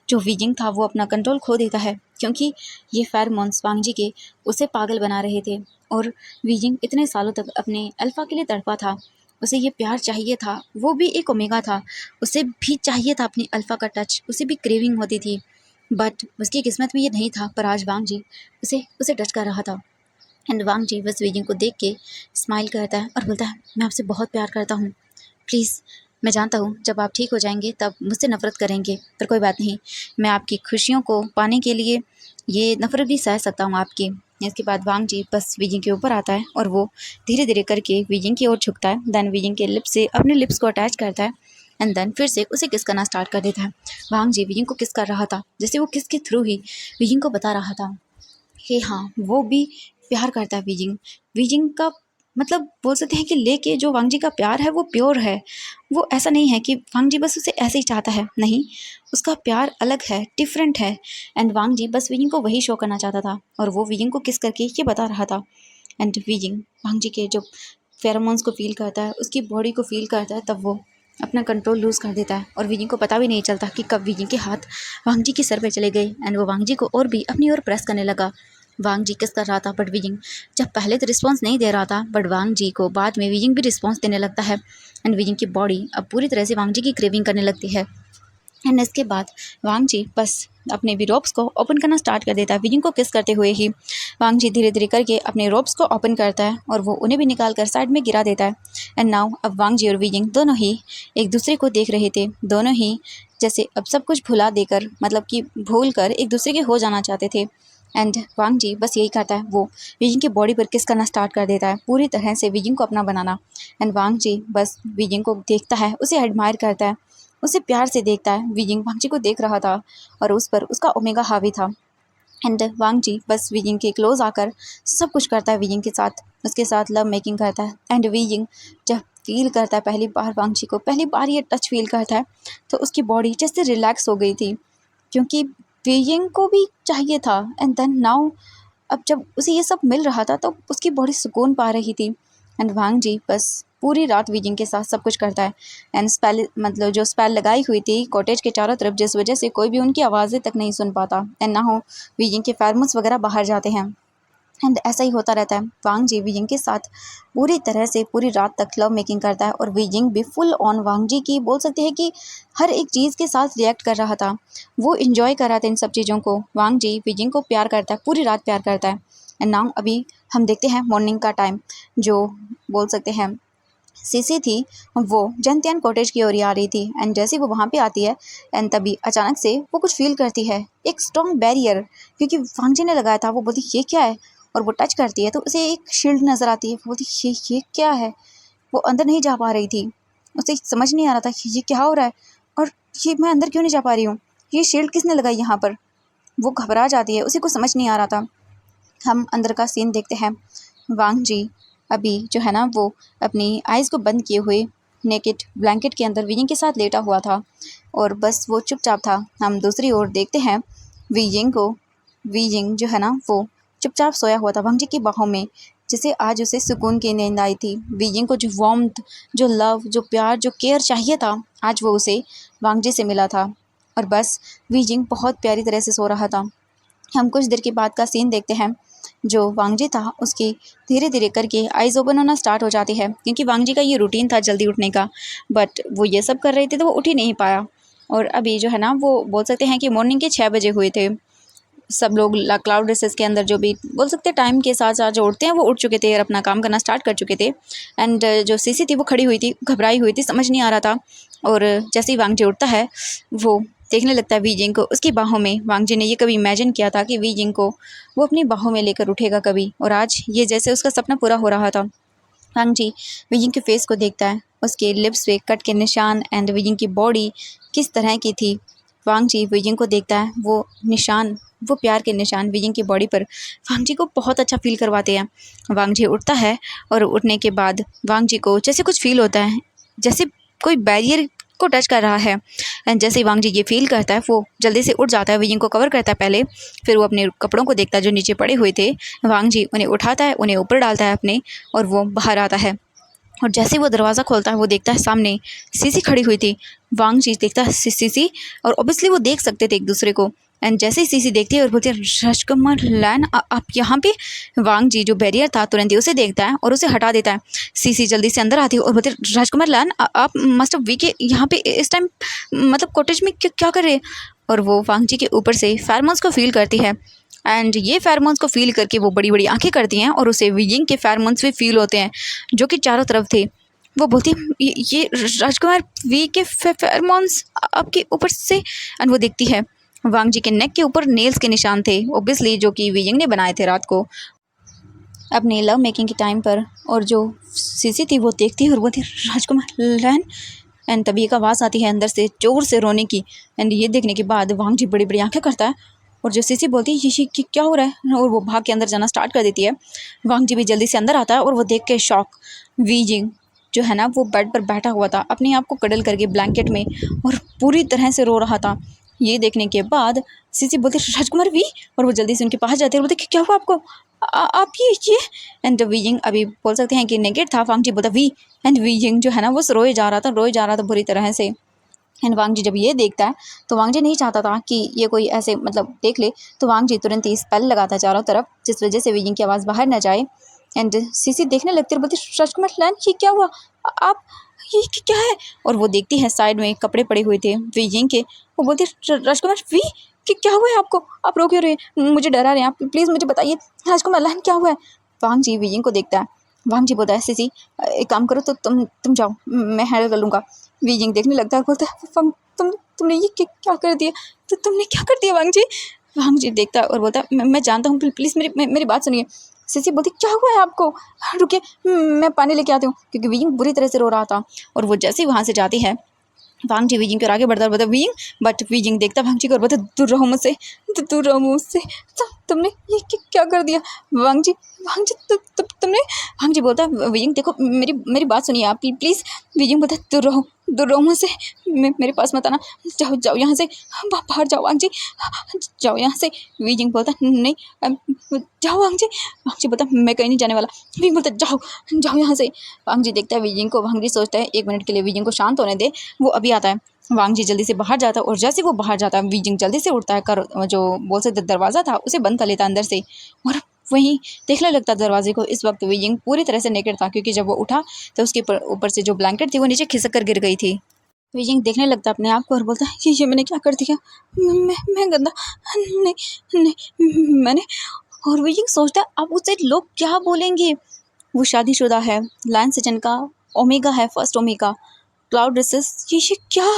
जो वीजिंग था वो अपना कंट्रोल खो देता है क्योंकि ये फेरोमोन्स वांग जी के उसे पागल बना रहे थे। और वीजिंग इतने सालों तक अपने अल्फा के लिए तड़पा था, उसे ये प्यार चाहिए था, वो भी एक ओमेगा था, उसे भी चाहिए था अपनी अल्फा का टच, उसे भी क्रेविंग होती थी। बट उसकी किस्मत में ये नहीं था, पर आज वांग जी उसे उसे टच कर रहा था। एंड वांग जी बस वीजिंग को देख के स्माइल करता है और बोलता है, मैं आपसे बहुत प्यार करता हूँ, प्लीज़। मैं जानता हूँ जब आप ठीक हो जाएंगे तब मुझसे नफ़रत करेंगे, पर कोई बात नहीं, मैं आपकी खुशियों को पाने के लिए ये नफ़रत भी सह सकता हूँ आपकी। इसके बाद वांग जी बस वीजिंग के ऊपर आता है और वो धीरे धीरे करके वीजिंग की ओर झुकता है। देन वीजिंग के लिप्स से अपने लिप्स को अटैच करता है एंड देन फिर से उसे किस करना स्टार्ट कर देता है। वांग जी वीजिंग को किस कर रहा था, जैसे वो किस के थ्रू ही वीजिंग को बता रहा था कि हाँ वो भी प्यार करता है वीजिंग। वीजिंग का मतलब बोल सकते हैं कि लेके जो वांग जी का प्यार है वो प्योर है। वो ऐसा नहीं है कि वांग जी बस उसे ऐसे ही चाहता है, नहीं, उसका प्यार अलग है, डिफरेंट है। एंड वांग जी बस वीजिंग को वही शो करना चाहता था और वो वीजिंग को किस करके ये बता रहा था। एंड वीजिंग वांग जी के जो फेरोमोन्स को फील करता है, उसकी बॉडी को फील करता है, तब वो अपना कंट्रोल लूज़ कर देता है और वीजिंग को पता भी नहीं चलता कि कब वीजिंग के हाथ वांग जी के सर पे चले गए एंड वो वांग जी को और भी अपनी ओर प्रेस करने लगा। वांग जी किस कर रहा था बट वीजिंग जब पहले तो रिस्पॉन्स नहीं दे रहा था, बट वांग जी को बाद में वीजिंग भी रिस्पॉन्स देने लगता है। एंड वीजिंग की बॉडी अब पूरी तरह से वांग जी की क्रेविंग करने लगती है। एंड इसके बाद वांग जी बस अपने भी रोब्स को ओपन करना स्टार्ट कर देता है। वीजिंग को किस करते हुए ही वांग जी धीरे धीरे करके अपने रोब्स को ओपन करता है और वो उन्हें भी निकाल कर साइड में गिरा देता है। एंड नाउ अब वांग जी और वीजिंग दोनों ही एक दूसरे को देख रहे थे, दोनों ही जैसे अब सब कुछ भुला देकर, मतलब कि भूल कर एक दूसरे के हो जाना चाहते थे। एंड वांग जी बस यही करता है, वो वीजिंग की बॉडी पर किस करना स्टार्ट कर देता है, पूरी तरह से वीजिंग को अपना बनाना। एंड वांग जी बस वीजिंग को देखता है, उसे एडमायर करता है, उसे प्यार से देखता है। वीजिंग वांग जी को देख रहा था और उस पर उसका ओमेगा हावी था। एंड वांग जी बस वीजिंग के क्लोज आकर सब कुछ करता है वीजिंग के साथ, उसके साथ लव मेकिंग करता है। एंड वीजिंग जब फील करता है पहली बार वांग जी को, पहली बार ये टच फील करता है, तो उसकी बॉडी जैसे रिलैक्स हो गई थी क्योंकि वीजिंग को भी चाहिए था। एंड देन नाउ अब जब उसे ये सब मिल रहा था तो उसकी बॉडी सुकून पा रही थी। एंड वांग जी बस पूरी रात वीजिंग के साथ सब कुछ करता है। एंड स्पेल, मतलब जो स्पेल लगाई हुई थी कॉटेज के चारों तरफ, जिस वजह से कोई भी उनकी आवाज़ें तक नहीं सुन पाता एंड ना हो वीजिंग के फेरोमोन्स वगैरह बाहर जाते हैं। एंड ऐसा ही होता रहता है। वांग जी वीजिंग के साथ पूरी तरह से पूरी रात तक लव मेकिंग करता है और वीजिंग भी फुल ऑन वांग जी की बोल सकते हैं कि हर एक चीज़ के साथ रिएक्ट कर रहा था, वो इंजॉय कर रहा था इन सब चीज़ों को। वांग जी वीजिंग को प्यार करता है, पूरी रात प्यार करता है। एंड नाउ अभी हम देखते हैं मॉर्निंग का टाइम, जो बोल सकते हैं सीसी थी, वो जंतियान कॉटेज की ओर आ रही थी। एंड जैसे वो वहाँ पे आती है एंड तभी अचानक से वो कुछ फील करती है, एक स्ट्रॉन्ग बैरियर, क्योंकि वांग जी ने लगाया था। वो बोलती ये क्या है, और वो टच करती है तो उसे एक शील्ड नज़र आती है। वो बोलती ये क्या है, वो अंदर नहीं जा पा रही थी, उसे समझ नहीं आ रहा था कि ये क्या हो रहा है और ये मैं अंदर क्यों नहीं जा पा रही हूँ, ये शील्ड किसने लगाई यहाँ पर। वो घबरा जाती है, उसे कुछ समझ नहीं आ रहा था। हम अंदर का सीन देखते हैं। वांग जी अभी जो है ना वो अपनी आइज़ को बंद किए हुए नेकेड ब्लैंकेट के अंदर वीजिंग के साथ लेटा हुआ था और बस वो चुपचाप था। हम दूसरी ओर देखते हैं वीजिंग को। वीजिंग जो है ना वो चुपचाप सोया हुआ था वांग जी की बाहों में, जिसे आज उसे सुकून की नींद आई थी। वीजिंग को जो वार्मथ, जो लव, जो प्यार, जो केयर चाहिए था, आज वो उसे वांग जी से मिला था। और बस वीजिंग बहुत प्यारी तरह से सो रहा था। हम कुछ देर के बाद का सीन देखते हैं। जो वांग जी था उसकी धीरे धीरे करके आइज़ ओपन होना स्टार्ट हो जाती है, क्योंकि वांग जी का ये रूटीन था जल्दी उठने का, बट वो ये सब कर रहे थे तो वो उठ ही नहीं पाया। और अभी जो है ना वो बोल सकते हैं कि मॉर्निंग के 6 बजे हुए थे। सब लोग क्लाउड रेसेस के अंदर जो भी बोल सकते हैं टाइम के साथ साथ जो उड़ते हैं वो उड़ चुके थे और अपना काम करना स्टार्ट कर चुके थे। एंड जो सीसी थी वो खड़ी हुई थी, घबराई हुई थी, समझ नहीं आ रहा था। और जैसे ही वांग जी उड़ता है वो देखने लगता है वी जिंग को उसकी बाहों में। वांग जी ने ये कभी इमेजिन किया था कि वी जिंग को वो अपनी बाहों में लेकर उठेगा कभी, और आज ये जैसे उसका सपना पूरा हो रहा था। वांग जी वी जिंग के फेस को देखता है, उसके लिप्स पे कट के निशान एंड वी जिंग की बॉडी किस तरह की थी। वांग जी वी जिंग को देखता है, वो निशान, वो प्यार के निशान वी जिंग की बॉडी पर वांग जी को बहुत अच्छा फील करवाते हैं। वांग जी उठता है और उठने के बाद वांग जी को जैसे कुछ फील होता है, जैसे कोई बैरियर को टच कर रहा है। एंड जैसे ही वांग जी ये फील करता है वो जल्दी से उठ जाता है, वी जिंग को कवर करता है पहले, फिर वो अपने कपड़ों को देखता है जो नीचे पड़े हुए थे। वांग जी उन्हें उठाता है, उन्हें ऊपर डालता है अपने, और वो बाहर आता है। और जैसे ही वो दरवाज़ा खोलता है वो देखता है सामने सीसी खड़ी हुई थी। वांग जी देखता है सीसी, और ऑब्वियसली वो देख सकते थे एक दूसरे को। एंड जैसे ही सीसी देखती है और बोलती है राजकुमार लैन आप यहाँ पे। वांग जी जो बैरियर था तुरंत ही उसे देखता है और उसे हटा देता है। सीसी जल्दी से अंदर आती है और बोलती है राजकुमार लैन आप मस्ट वी के यहाँ पे इस टाइम मतलब कॉटेज में क्या कर रहे हैं। और वो वांग जी के ऊपर से फेरोमोन्स को फील करती है। एंड ये फेरोमोन्स को फील करके वो बड़ी बड़ी आंखें करती हैं और उसे वी जिंग के फेरोमोन्स भी फील होते हैं जो कि चारों तरफ थे। वो बोलती है ये राजकुमार वी के फेरोमोन्स आपके ऊपर से। एंड वो देखती है वांग जी के नेक के ऊपर नेल्स के निशान थे, ओब्वियसली जो कि वी जिंग ने बनाए थे रात को अपने लव मेकिंग के टाइम पर। और जो सीसी थी वो देखती है और बोलती है राजकुमार लैन। एंड तभी एक आवाज़ आती है अंदर से जोर से रोने की। एंड ये देखने के बाद वांग जी बड़ी बड़ी आंखें करता है और जो सीसी बोलती है ये क्या हो रहा है, और वो भाग के अंदर जाना स्टार्ट कर देती है। वांग जी भी जल्दी से अंदर आता है और वो देख के शॉक। वी जिंग जो है ना वो बेड पर बैठा हुआ था अपने आप को कडल करके ब्लैंकेट में, और पूरी तरह से रो रहा था। ये देखने के बाद सीसी बोलती राजकुमार वी, और वो जल्दी से उनके पास जाते हैं और बोलते क्या हुआ आपको, आप ये। एंड वी जिंग अभी बोल सकते हैं कि नेगेट था। वांग जी बोलता वी। एंड वी जिंग जो है ना वो रोए जा रहा था बुरी तरह से। एंड वांग जी जब ये देखता है तो वांग जी नहीं चाहता था कि ये कोई ऐसे मतलब देख ले, तो वांग जी तुरंत ही स्पेल लगाता है चारों तरफ जिस वजह से वी जिंग की आवाज़ बाहर न जाए। एंड सीसी देखने लगती है और बोलती राजकुमार लैन ये क्या हुआ, आप ये क्या है। और वो देखती है साइड में कपड़े पड़े हुए थे वी जिंग के। वो बोलती राजकुमार वी कि क्या हुआ है आपको, आप रो क्यों रहे हैं, मुझे डरा रहे हैं आप, प्लीज़ मुझे बताइए राजकुमार लैन क्या हुआ है। वांग जी वी जिंग को देखता है। वांग जी बोलता है सीसी एक काम करो तो तुम जाओ, मैं हैंडल कर लूँगा। वी जिंग देखने लगता है, बोलता है तुमने ये क्या कर दिया, तो तुमने क्या कर दिया वांग जी। वांग जी देखता है और बोलता है मैं जानता हूँ, प्लीज़ मेरी बात सुनिए। सीसी बोलती क्या हुआ है आपको, रुकिए मैं पानी लेके आती हूँ, क्योंकि वी जिंग बुरी तरह से रो रहा था। और वो जैसे ही वहाँ से जाती है वांग जी वी जिंग के आगे बढ़ता है, वी जिंग, बट वी जिंग देखता वांग जी को और बोलता दूर रहो मुझसे, दूर रहो मुझसे, तुमने ये क्या कर दिया वांग जी। तुमने। वांग जी बोलता वी जिंग देखो मेरी बात सुनिए आप प्लीज़। वी जिंग बोलता दूर रहो मुझसे, मेरे पास मत आना, जाओ यहाँ से, बाहर जाओ वांग जी, जाओ यहाँ से। वी जिंग बोलता नहीं जाओ वांग जी। वांग जी बोलता मैं कहीं नहीं जाने वाला। वी जिंग बोलता जाओ यहाँ से। वांग जी देखता है वी जिंग को। वांग जी सोचता है 1 मिनट के लिए वी जिंग को शांत होने दे, वो अभी आता है। वांग जी जल्दी से बाहर जाता है और जैसे वो बाहर जाता है वी जिंग जल्दी से उठता है, कर जो बोल सकते दरवाज़ा था उसे बंद कर लेता है अंदर से, और वहीं देखने लगता दरवाजे को। इस वक्त वी जिंग पूरी तरह से नेकेड था, क्योंकि जब वो उठा तो उसके ऊपर से जो ब्लैंकेट थी वो नीचे खिसक कर गिर गई थी। वी जिंग देखने लगता अपने आप को और बोलता है ये मैंने क्या कर दिया, मैं गंदा नहीं नहीं मैंने। और वी जिंग सोचता है अब उससे लोग क्या बोलेंगे, वो शादीशुदा है, लायन सिजन का ओमेगा है, फर्स्ट ओमेगा, क्लाउड रेसेस, ये क्या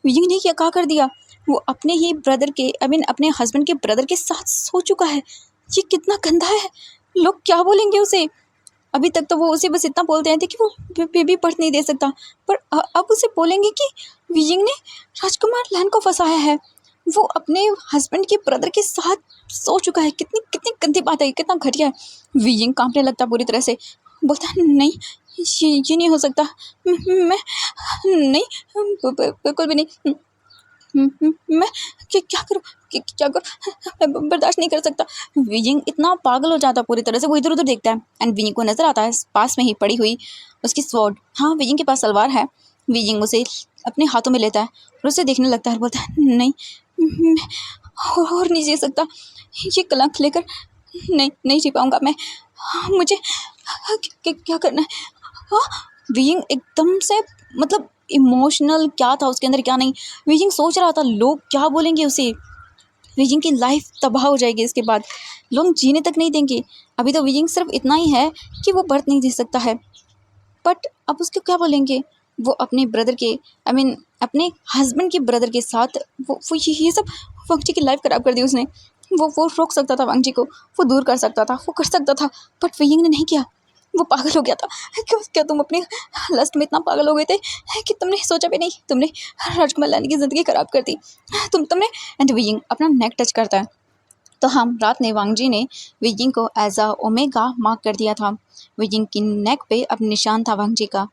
विजिंग ने क्या कर दिया। वो अपने ही ब्रदर के अपने हस्बैंड के ब्रदर के साथ सो चुका है, ये कितना गंदा है, लोग क्या बोलेंगे उसे। अभी तक तो वो उसे बस इतना बोलते हैं थे कि वो बेबी बर्थ नहीं दे सकता, पर अब उसे बोलेंगे कि विजिंग ने राजकुमार लैन को फंसाया है, वो अपने हस्बैंड के ब्रदर के साथ सो चुका है, कितनी कितनी गंदी बात है, कितना घटिया है। विजिंग कांपने लगता पूरी तरह से, बोलता नहीं ये नहीं हो सकता, मैं नहीं बिल्कुल भी नहीं, मैं क्या करूँ, क्या करूँ, मैं बर्दाश्त नहीं कर सकता। विजिंग इतना पागल हो जाता पूरी तरह से, वो इधर उधर देखता है एंड विजिंग को नजर आता है पास में ही पड़ी हुई उसकी स्वॉर्ड। हाँ विजिंग के पास तलवार है। विजिंग उसे अपने हाथों में लेता है और उसे देखने लगता है, बोलता है नहीं मैं और नहीं जी सकता, ये कलंक लेकर नहीं जी पाऊंगा मैं, मुझे क्या करना है। हाँ विजिंग एकदम से मतलब इमोशनल क्या था उसके अंदर क्या नहीं। विजिंग सोच रहा था लोग क्या बोलेंगे उसे, विजिंग की लाइफ तबाह हो जाएगी। इसके बाद लोग जीने तक नहीं देंगे। अभी तो विजिंग सिर्फ इतना ही है कि वो बर्थ नहीं दे सकता है, बट अब उसको क्या बोलेंगे? वो अपने ब्रदर के अपने हस्बैंड के ब्रदर के साथ वो ये सब वांगजी की लाइफ ख़राब कर दी उसने। वो रोक सकता था वांगजी को, वो दूर कर सकता था, वो कर सकता था, बट वियिंग ने नहीं किया। वो पागल हो गया था। क्यों क्या तुम अपनी लस्ट में इतना पागल हो गए थे कि तुमने सोचा भी नहीं, तुमने राजकुमार लानी की ज़िंदगी ख़राब कर दी। तुमने एंड वियिंग अपना नेक टच करता है। तो हम रात ने वांगजी ने वियिंग को एज अ ओमेगा मार्क कर दिया था। वियिंग की नेक पे अब निशान था वांगजी का,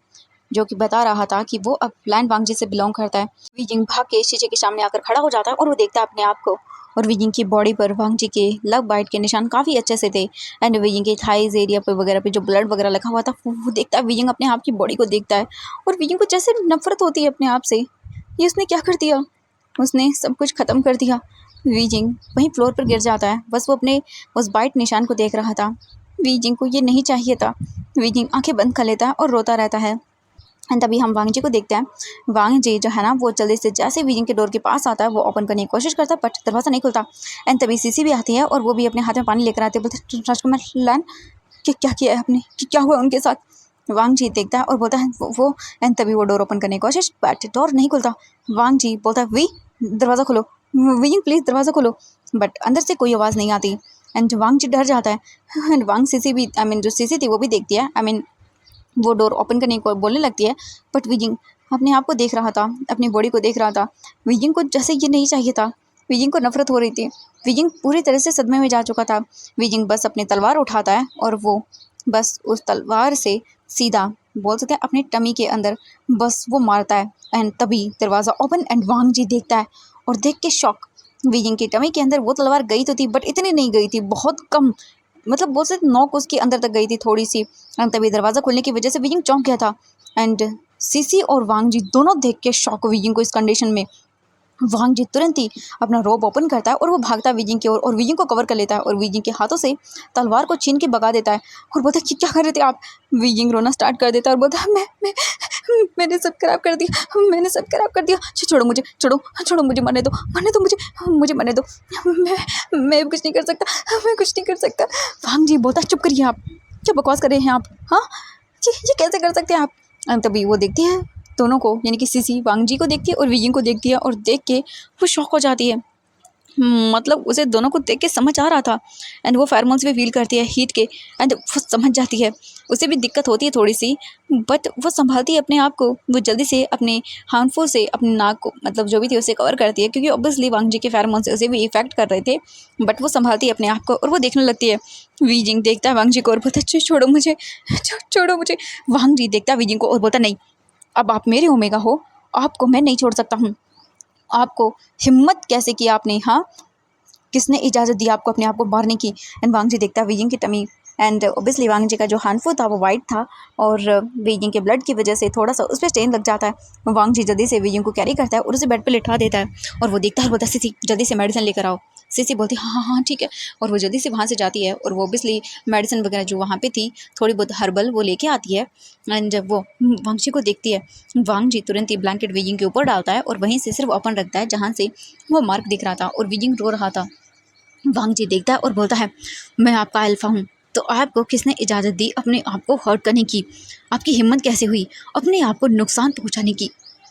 जो कि बता रहा था कि वो अब लैंड वांगजी से बिलोंग करता है। वियिंग भाग के शीशे के सामने आकर खड़ा हो जाता है और वो देखता है अपने आप को, और वियिंग की बॉडी पर वांगजी के लव बाइट के निशान काफ़ी अच्छे से थे। एंड वियिंग के थाइज एरिया पे वगैरह पे जो ब्लड वगैरह लगा हुआ था वो देखता है। वियिंग अपने आप की बॉडी को देखता है और वियिंग को जैसे नफरत होती है अपने आप से। ये उसने क्या कर दिया? उसने सब कुछ ख़त्म कर दिया। वियिंग वहीं फ्लोर पर गिर जाता है। बस वो अपने उस बाइट निशान को देख रहा था। वियिंग को ये नहीं चाहिए था। वियिंग आंखें बंद कर लेता है और रोता रहता है। एंड तभी हम वांगजी को देखते हैं। वांगजी जो है ना, वो जल्दी से जैसे वियिंग के डोर के पास आता है वो ओपन करने की कोशिश करता है, बट दरवाज़ा नहीं खुलता। एंड तभी सीसी भी आती है और वो भी अपने हाथ में पानी लेकर आते हैं। बोलते राजकुमार लैन कि क्या किया है आपने, कि क्या हुआ उनके साथ? वांगजी देखता है और बोलता है वो एंड तभी वो डोर ओपन करने की कोशिश, बट डोर नहीं खुलता। वांगजी बोलता है वी दरवाज़ा खोलो, वियिंग प्लीज़ दरवाज़ा खोलो, बट अंदर से कोई आवाज़ नहीं आती। एंड वांगजी डर जाता है। एंड वांग सीसी भी जो सीसी थी वो भी देखती है। वो डोर ओपन करने को बोलने लगती है, बट वियिंग अपने आप को देख रहा था, अपनी बॉडी को देख रहा था। वियिंग को जैसे ये नहीं चाहिए था। वियिंग को नफरत हो रही थी। वियिंग पूरी तरह से सदमे में जा चुका था। वियिंग बस अपनी तलवार उठाता है और वो बस उस तलवार से सीधा बोल सकते हैं अपने टमी के अंदर बस वो मारता है। एंड तभी दरवाज़ा ओपन एंड वांगजी देखता है और देख के शॉक। वियिंग की टमी के अंदर वो तलवार गई तो थी, बट इतनी नहीं गई थी, बहुत कम, मतलब बहुत से नोक उसके अंदर तक गई थी थोड़ी सी। एंड तभी दरवाज़ा खोलने की वजह से वियिंग चौंक गया था। एंड सीसी और वांगजी दोनों देख के शॉक वियिंग को इस कंडीशन में। वांगजी तुरंत ही अपना रोब ओपन करता है और वो भागता है वियिंग की ओर और वियिंग को कवर कर लेता है और वियिंग के हाथों से तलवार को छीन के भगा देता है और बोलता है कि क्या कर रहे थे आप? वियिंग रोना स्टार्ट कर देता है और बोलता है मैंने सब खराब कर दिया, मैंने सब खराब कर दिया, छोड़ो मुझे, छोड़ो छोड़ो मुझे, मरने दो मुझे मरने दो। मैं कुछ नहीं कर सकता, मैं कुछ नहीं कर सकता। वांगजी बोलता है चुप करिए आप, क्या बकवास कर रहे हैं आप? हाँ, ये कैसे कर सकते हैं आप? तभी वो देखती है दोनों को, यानी कि सीसी वांगजी को देखती है और वियिंग को देखती है और देख के वो शॉक हो जाती है। मतलब उसे दोनों को देख के समझ आ रहा था। एंड वो फेरोमोन्स भी फील करती है हीट के। एंड वो समझ जाती है। उसे भी दिक्कत होती है थोड़ी सी, बट वो संभालती है अपने आप को। वो जल्दी से अपने हार्मफुल से अपने नाक को, मतलब जो भी थी उसे कवर करती है, क्योंकि ऑब्वियसली वांगजी के फेरोमोन्स उसे भी इफेक्ट कर रहे थे। बट वो संभालती है अपने आप को और वो देखने लगती है। वियिंग देखता है वांगजी को और बोलता है छोड़ो मुझे, छोड़ो मुझे। वांगजी देखता है वियिंग को और बोलता नहीं, अब आप मेरे ओमेगा हो, आपको मैं नहीं छोड़ सकता हूँ। आपको हिम्मत कैसे की आपने? हाँ, किसने इजाज़त दी आपको अपने आप को मारने की? एंड वांगजी देखता है वियिंग की टमी। एंड ऑब्वियसली वांगजी का जो हानफू था वो वाइट था और वियिंग के ब्लड की वजह से थोड़ा सा उस पर स्टेन लग जाता है। वांगजी जल्दी से वियिंग को कैरी करता है और उसे बेड पे लिटा देता है और वो देखता है और बोलता है सीसी जल्दी से मेडिसिन लेकर आओ। सीसी बोलती है हाँ हाँ हाँ ठीक है, और वो जल्दी से वहाँ से जाती है और वो ऑब्वियसली मेडिसिन वगैरह जो वहाँ पे थी थोड़ी बहुत हर्बल वो लेके आती है। एंड जब वो वांगजी को देखती है, वांगजी तुरंत ही ब्लैंकेट वियिंग के ऊपर डालता है और वहीं से सिर्फ ओपन रखता है जहाँ से वो मार्क दिख रहा था और वियिंग रो रहा था। वांगजी देखता है और बोलता है मैं आपका अल्फा हूँ, तो आपको किसने इजाज़त दी अपने आप को हर्ट करने की? आपकी हिम्मत कैसे हुई अपने आप को नुकसान पहुँचाने की?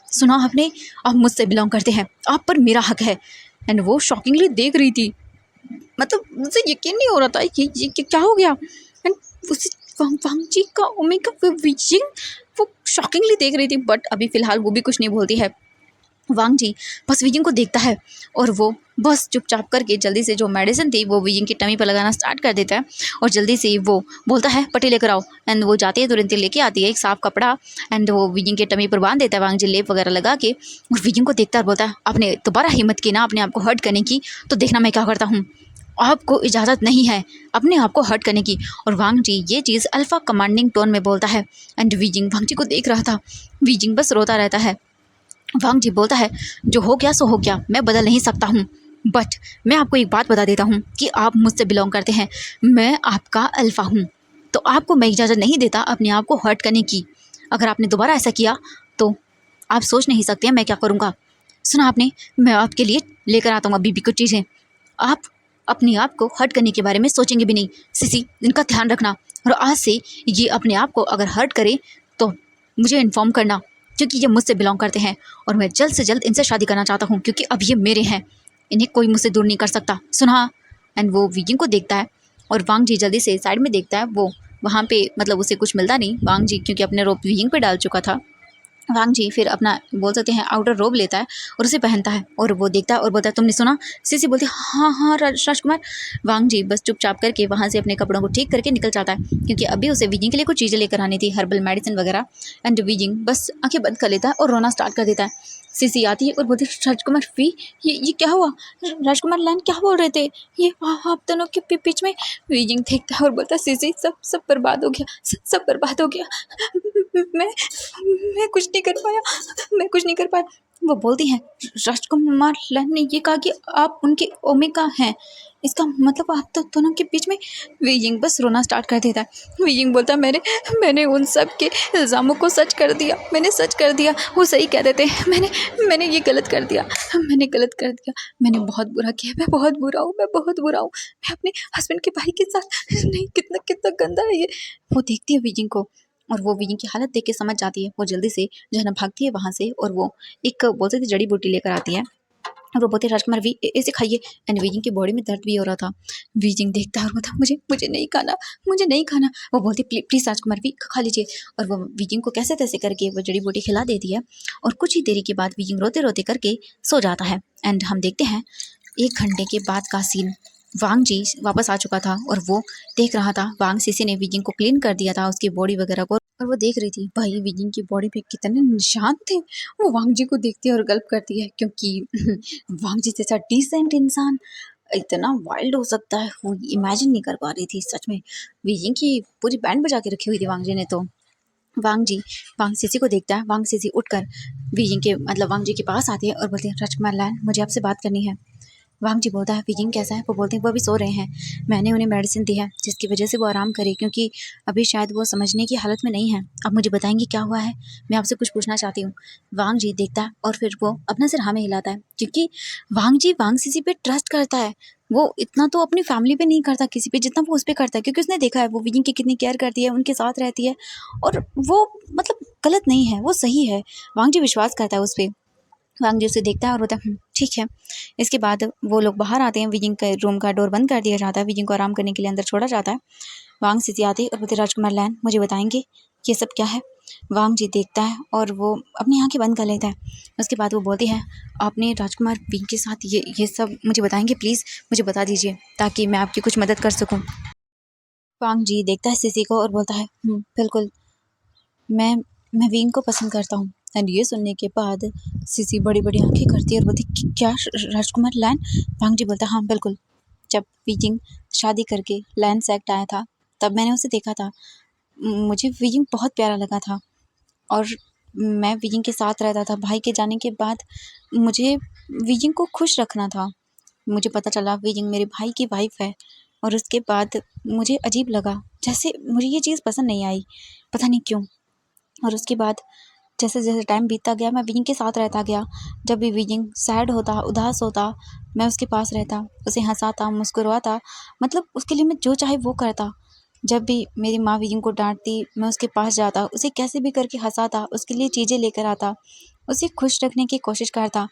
सुना आपने, आप मुझसे बिलोंग करते हैं, आप पर मेरा हक है। एंड वो शॉकिंगली देख रही थी, मतलब मुझे यकीन नहीं हो रहा था ये क्या हो गया। एंड उसे वांगजी का ओमेगा वियिंग वो शॉकिंगली देख रही थी, बट अभी फ़िलहाल वो भी कुछ नहीं बोलती है। वांगजी बस वियिंग को देखता है और वो बस चुपचाप करके जल्दी से जो मेडिसिन थी वो वियिंग की टमी पर लगाना स्टार्ट कर देता है और जल्दी से वो बोलता है पट्टी लेकर आओ। एंड वो जाती है तुरंत ही लेके आती है एक साफ कपड़ा एंड वो वियिंग की टमी पर बांध देता है वांगजी लेप वगैरह लगा के, और वियिंग को देखता है और बोलता है आपने दोबारा हिम्मत की ना अपने आप को हर्ट करने की, तो देखना मैं क्या करता हूँ। आपको इजाज़त नहीं है अपने आप को हर्ट करने की। और वांगजी ये चीज़ अल्फ़ा कमांडिंग टोन में बोलता है। एंड वियिंग वांगजी को देख रहा था। वियिंग बस रोता रहता है। वांगजी बोलता है जो हो गया सो हो गया, मैं बदल नहीं सकता हूँ, बट मैं आपको एक बात बता देता हूँ कि आप मुझसे बिलोंग करते हैं, मैं आपका अल्फ़ा हूँ, तो आपको मैं इजाज़त नहीं देता अपने आप को हर्ट करने की। अगर आपने दोबारा ऐसा किया तो आप सोच नहीं सकते मैं क्या करूँगा। सुना आपने, मैं आपके लिए लेकर आता हूँ अभी भी कुछ चीज़ें। आप अपने आप को हर्ट करने के बारे में सोचेंगे भी नहीं। सिसी, इनका ध्यान रखना, और आज से ये अपने आप को अगर हर्ट करे तो मुझे इन्फॉर्म करना, क्योंकि ये मुझसे बिलोंग करते हैं और मैं जल्द से जल्द इनसे शादी करना चाहता हूँ, क्योंकि अब ये मेरे हैं, इन्हें कोई मुझसे दूर नहीं कर सकता, सुना। एंड वो वीजिंग को देखता है और वांग जी जल्दी से साइड में देखता है। वो वहाँ पे मतलब उसे कुछ मिलता नहीं, वांग जी क्योंकि अपने रोब वीजिंग पे डाल चुका था। वांग जी फिर अपना बोल सकते हैं आउटर रोब लेता है और उसे पहनता है और वो देखता है और बोलता है, तुमने सुना? सीसी बोलती है, हाँ हाँ राजकुमार। वांग जी बस चुपचाप करके वहाँ से अपने कपड़ों को ठीक करके निकल जाता है, क्योंकि अभी उसे वीजिंग के लिए कुछ चीज़ें लेकर आनी थी, हर्बल मेडिसिन वगैरह। एंड वीजिंग बस आंखें बंद कर लेता है और रोना स्टार्ट कर देता है। सीसी आती है और बोलती है, राजकुमार वी, ये क्या हुआ? राजकुमार लैन क्या बोल रहे थे ये आप दोनों के बीच में? वीजिंग देखता है और बोलता है, सीसी सब सब बर्बाद हो गया, सब बर्बाद हो गया। मैं मैं कुछ नहीं कर पाया, मैं कुछ नहीं कर पाया। वो बोलती हैं, राजकुमार लैन ने ये कहा कि आप उनके ओमेगा हैं, इसका मतलब आप तो दोनों के बीच में। वीजिंग बस रोना स्टार्ट कर देता है। वीजिंग बोलता है, मैंने उन सब के इल्ज़ामों को सच कर दिया, मैंने सच कर दिया, वो सही कह देते हैं, मैंने ये गलत कर दिया, मैंने गलत कर दिया, मैंने बहुत बुरा किया, मैं बहुत बुरा हूँ, मैं बहुत बुरा हूँ, मैं अपने हस्बैंड के भाई के साथ नहीं, कितना कितना गंदा है ये। वो देखती है वीजिंग को और वो वीजिंग की हालत देख के समझ जाती है। वो जल्दी से जो है ना भागती है वहाँ से और वो एक बोलते थे जड़ी बूटी लेकर आती है और वो बोलते हैं, राजकुमार वी इसे खाइए। एंड वीजिंग की बॉडी में दर्द भी हो रहा था। वीजिंग देखता है और बोलता, मुझे मुझे नहीं खाना, मुझे नहीं खाना। वो बोलती, प्लीज़ राजकुमार वी खा लीजिए। और वो वीजिंग को कैसे तैसे करके वो जड़ी बूटी खिला देती है और कुछ ही देरी के बाद वीजिंग रोते रोते करके सो जाता है। एंड हम देखते हैं 1 घंटे के बाद का सीन। वांग जी वापस आ चुका था और वो देख रहा था, वांग सीसी ने वीजिंग को क्लीन कर दिया था उसकी बॉडी वगैरह को, और वो देख रही थी भाई वीजिंग की बॉडी पे कितने निशान थे। वो वांग जी को देखती है और गल्प करती है, क्योंकि वांग जी जैसा डिसेंट इंसान इतना वाइल्ड हो सकता है वो इमेजिन नहीं कर पा रही थी। सच में वीजिंग की पूरी बैंड बजा के रखी हुई थी वांग जी ने। तो वांग जी वांग सीसी को देखता है। वांग सीसी उठकर वीजिंग के मतलब वांग जी के पास आती है और बोलती है, राजकुमार लैन मुझे आपसे बात करनी है। वांग जी बोलता है, वीजिंग कैसा है? वो बोलते हैं, वो अभी सो रहे हैं, मैंने उन्हें मेडिसिन दी है जिसकी वजह से वो आराम करे, क्योंकि अभी शायद वो समझने की हालत में नहीं है। आप मुझे बताएंगे क्या हुआ है? मैं आपसे कुछ पूछना चाहती हूँ। वांग जी देखता है और फिर वो अपना सिर हाँ में हिलाता है, क्योंकि वांग जी वांग सीसी पे ट्रस्ट करता है। वो इतना तो अपनी फैमिली पे नहीं करता किसी पे जितना वो उस पर करता है, क्योंकि उसने देखा है वो वीजिंग की कितनी केयर करती है, उनके साथ रहती है और वो मतलब गलत नहीं है, वो सही है। वांग जी विश्वास करता है उस पर। वांग जी उसे देखता है और बोलता है, ठीक है। इसके बाद वो लोग बाहर आते हैं, वीजिंग के रूम का डोर बंद कर दिया जाता है, वीजिंग को आराम करने के लिए अंदर छोड़ा जाता है। वांग सीसी आती है और बोलते, राजकुमार लैन मुझे बताएंगे ये सब क्या है? वांग जी देखता है और वो अपनी आंखें बंद कर लेता है। उसके बाद वो बोलती है, आपने राजकुमार विंग के साथ ये सब मुझे बताएंगे, प्लीज़ मुझे बता दीजिए ताकि मैं आपकी कुछ मदद कर सकूँ। वांग जी देखता है सीसी को और बोलता है, बिल्कुल, मैं मैं विंग को पसंद करता हूँ। एंड ये सुनने के बाद सीसी बड़ी बड़ी आंखें करती है और बोलती, क्या राजकुमार लैन? वांग जी बोलता है, हाँ बिल्कुल, जब विजिंग शादी करके लैन से एक्ट आया था तब मैंने उसे देखा था, मुझे विजिंग बहुत प्यारा लगा था और मैं विजिंग के साथ रहता था। भाई के जाने के बाद मुझे विजिंग को खुश रखना था। मुझे पता चला विजिंग मेरे भाई की वाइफ है और उसके बाद मुझे अजीब लगा, जैसे मुझे ये चीज़ पसंद नहीं आई, पता नहीं क्यों। और उसके बाद जैसे जैसे टाइम बीतता गया मैं विजिंग के साथ रहता गया। जब भी विजिंग सैड होता, उदास होता, मैं उसके पास रहता, उसे हंसाता, मुस्कुराता, मतलब उसके लिए मैं जो चाहे वो करता। जब भी मेरी माँ विजिंग को डांटती मैं उसके पास जाता, उसे कैसे भी करके हंसाता, उसके लिए चीज़ें लेकर आता, उसे खुश रखने की कोशिश करता।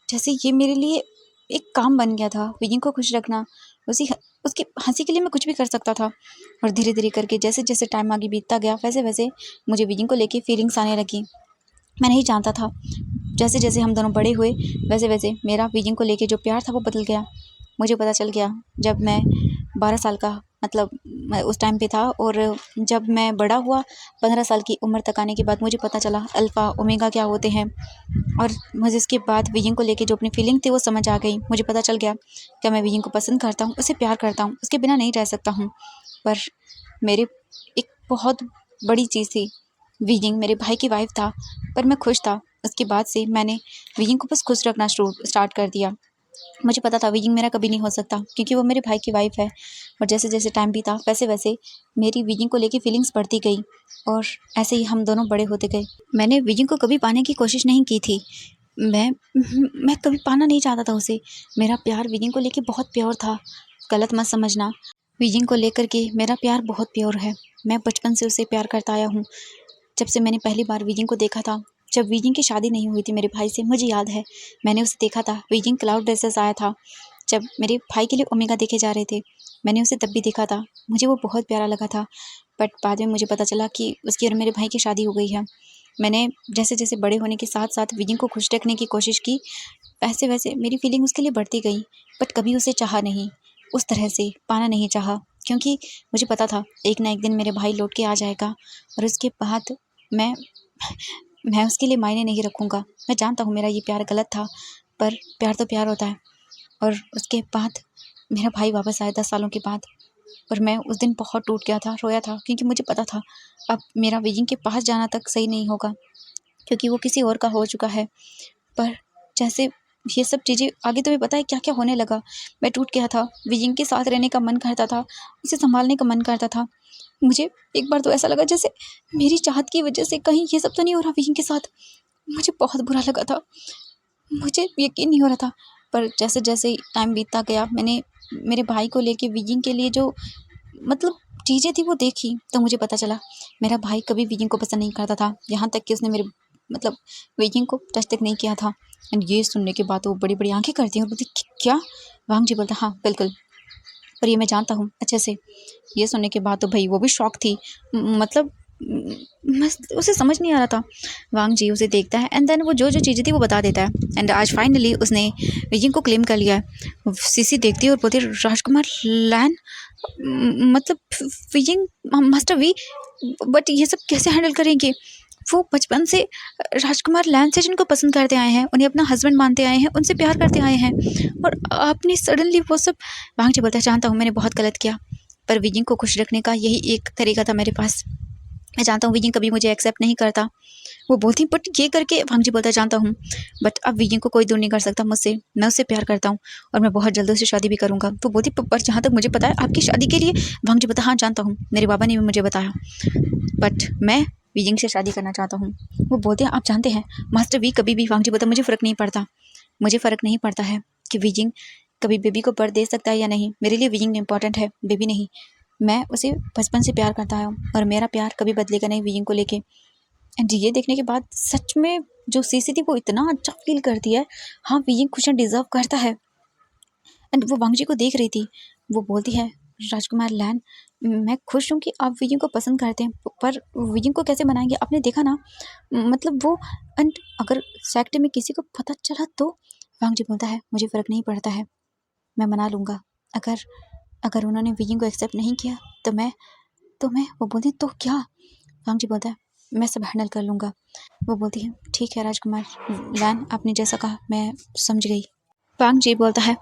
जैसे ये मेरे लिए एक काम बन गया था, विजिंग को खुश रखना। उसी उसकी हंसी के लिए मैं कुछ भी कर सकता था। और धीरे धीरे करके जैसे जैसे टाइम आगे बीतता गया वैसे वैसे मुझे विजिंग को लेके फीलिंग्स आने लगी। मैं नहीं जानता था, जैसे जैसे हम दोनों बड़े हुए वैसे वैसे मेरा वीजिंग को लेके जो प्यार था वो बदल गया। मुझे पता चल गया जब मैं 12 साल का मतलब मैं उस टाइम पे था, और जब मैं बड़ा हुआ 15 साल की उम्र तक आने के बाद मुझे पता चला अल्फ़ा ओमेगा क्या होते हैं। और मुझे इसके बाद वीजिंग को लेके जो अपनी फीलिंग थी वो समझ आ गई। मुझे पता चल गया कि मैं वीजिंग को पसंद करता हूँ, उसे प्यार करता हूँ, उसके बिना नहीं रह सकता हूँ। पर मेरे एक बहुत बड़ी चीज़ थी, वीजिंग मेरे भाई की वाइफ था, पर मैं खुश था। उसके बाद से मैंने वीजिंग को बस खुश रखना स्टार्ट कर दिया। मुझे पता था वीजिंग मेरा कभी नहीं हो सकता, क्योंकि वो मेरे भाई की वाइफ है। और जैसे जैसे टाइम बीता वैसे वैसे मेरी वीजिंग को लेके फीलिंग्स बढ़ती गई और ऐसे ही हम दोनों बड़े होते गए। मैंने वीजिंग को कभी पाने की कोशिश नहीं की थी, मैं मैं कभी पाना नहीं चाहता था उसे। मेरा प्यार विजिंग को लेके बहुत प्योर था, गलत मत समझना। विजिंग को लेकर के मेरा प्यार बहुत प्योर है। मैं बचपन से उसे प्यार करता आया हूँ। जब से मैंने पहली बार विजिंग को देखा था, जब विजिंग की शादी नहीं हुई थी मेरे भाई से, मुझे याद है मैंने उसे देखा था। विजिंग क्लाउड ड्रेसेस आया था, जब मेरे भाई के लिए ओमेगा देखे जा रहे थे, मैंने उसे तब भी देखा था। मुझे वो बहुत प्यारा लगा था। बट बाद में मुझे पता चला कि उसकी और मेरे भाई की शादी हो गई है। मैंने जैसे जैसे बड़े होने के साथ साथ विजिंग को खुश रखने की कोशिश की, वैसे वैसे मेरी फीलिंग उसके लिए बढ़ती गई। बट कभी उसे चाहा नहीं, उस तरह से पाना नहीं चाहा, क्योंकि मुझे पता था एक ना एक दिन मेरे भाई लौट के आ जाएगा और उसके बाद मैं मैं उसके लिए मायने नहीं रखूँगा। मैं जानता हूँ मेरा ये प्यार गलत था, पर प्यार तो प्यार होता है। और उसके बाद मेरा भाई वापस आया 10 सालों के बाद, और मैं उस दिन बहुत टूट गया था, रोया था, क्योंकि मुझे पता था अब मेरा विजिंग के पास जाना तक सही नहीं होगा, क्योंकि वो किसी और का हो चुका है। पर जैसे ये सब चीज़ें आगे तुम्हें पता है क्या-क्या होने लगा। मैं टूट गया था, विजिंग के साथ रहने का मन करता था, उसे सँभालने का मन करता था। मुझे एक बार तो ऐसा लगा जैसे मेरी चाहत की वजह से कहीं ये सब तो नहीं हो रहा विजिंग के साथ। मुझे बहुत बुरा लगा था, मुझे यकीन नहीं हो रहा था। पर जैसे-जैसे टाइम बीतता गया, मैंने मेरे भाई को लेके विजिंग के लिए जो मतलब चीज़ें थी वो देखी, तो मुझे पता चला मेरा भाई कभी विजिंग को पसंद नहीं करता था। यहाँ तक कि उसने मेरे मतलब विजिंग को टच तक नहीं किया था। एंड ये सुनने के बाद वो बड़ी-बड़ी आँखें करती है और बोलती क्या? वांग जी बोलता हाँ, बिल्कुल। पर ये मैं जानता हूँ अच्छे से। ये सुनने के बाद तो भई वो भी शॉक थी। मतलब मैं उसे समझ नहीं आ रहा था। वांग जी उसे देखता है एंड देन वो जो-जो चीज़ें थी वो बता देता है। एंड आज फाइनली उसने विजिंग को क्लेम कर लिया है। सीसी देखती है और बोलती है राजकुमार लैन मतलब विजिंग मास्टर वी, बट ये सब कैसे हैंडल करेंगे? वो बचपन से राजकुमार लैन से जिनको पसंद करते आए हैं, उन्हें अपना हस्बैंड मानते आए हैं, उनसे प्यार करते आए हैं, और आपने सडनली वो सब। वांग जी बोलता है जानता हूँ मैंने बहुत गलत किया, पर विजिंग को खुश रखने का यही एक तरीका था मेरे पास। मैं जानता हूँ विजिंग कभी मुझे एक्सेप्ट नहीं करता। वो बोलती बट ये करके, वांग जी बोलता है जानता हूँ, बट अब विजिंग को कोई दूर नहीं कर सकता मुझसे। मैं उससे प्यार करता हूँ और मैं बहुत जल्द उससे शादी भी करूँगा। तो बोलती पर जहाँ तक मुझे पता है आपकी शादी के लिए। वांग जी बोलता हाँ जानता हूँ, मेरे बाबा ने भी मुझे बताया, बट मैं विजिंग से शादी करना चाहता हूँ। वो बोलते हैं आप जानते हैं मास्टर वी कभी भी। वांग जी बोलता मुझे फ़र्क नहीं पड़ता, मुझे फ़र्क नहीं पड़ता है कि विजिंग कभी बेबी को बर्थ दे सकता है या नहीं। मेरे लिए विजिंग इंपॉर्टेंट है, बेबी नहीं। मैं उसे बचपन से प्यार करता हूँ और मेरा प्यार कभी बदलेगा नहीं विजिंग को लेके। एंड ये देखने के बाद सच में जो सीसी थी वो इतना अच्छा फील करती है। हाँ विजिंग खुशियाँ डिजर्व करता है। एंड वो वांग जी को देख रही थी, वो बोलती है राजकुमार लैन मैं खुश हूँ कि आप विजिंग को पसंद करते हैं, पर विजिंग को कैसे मनाएंगे आपने देखा ना, मतलब वो। एंड अगर सेक्ट में किसी को पता चला तो। वांग जी बोलता है मुझे फ़र्क नहीं पड़ता है, मैं मना लूँगा। अगर अगर उन्होंने विजिंग को एक्सेप्ट नहीं किया तो मैं वो बोलती तो क्या। वांग जी बोलता है मैं सब हैंडल कर लूँगा। वो बोलती है ठीक है राजकुमार लैन, आपने जैसा कहा मैं समझ गई। वांग जी बोलता है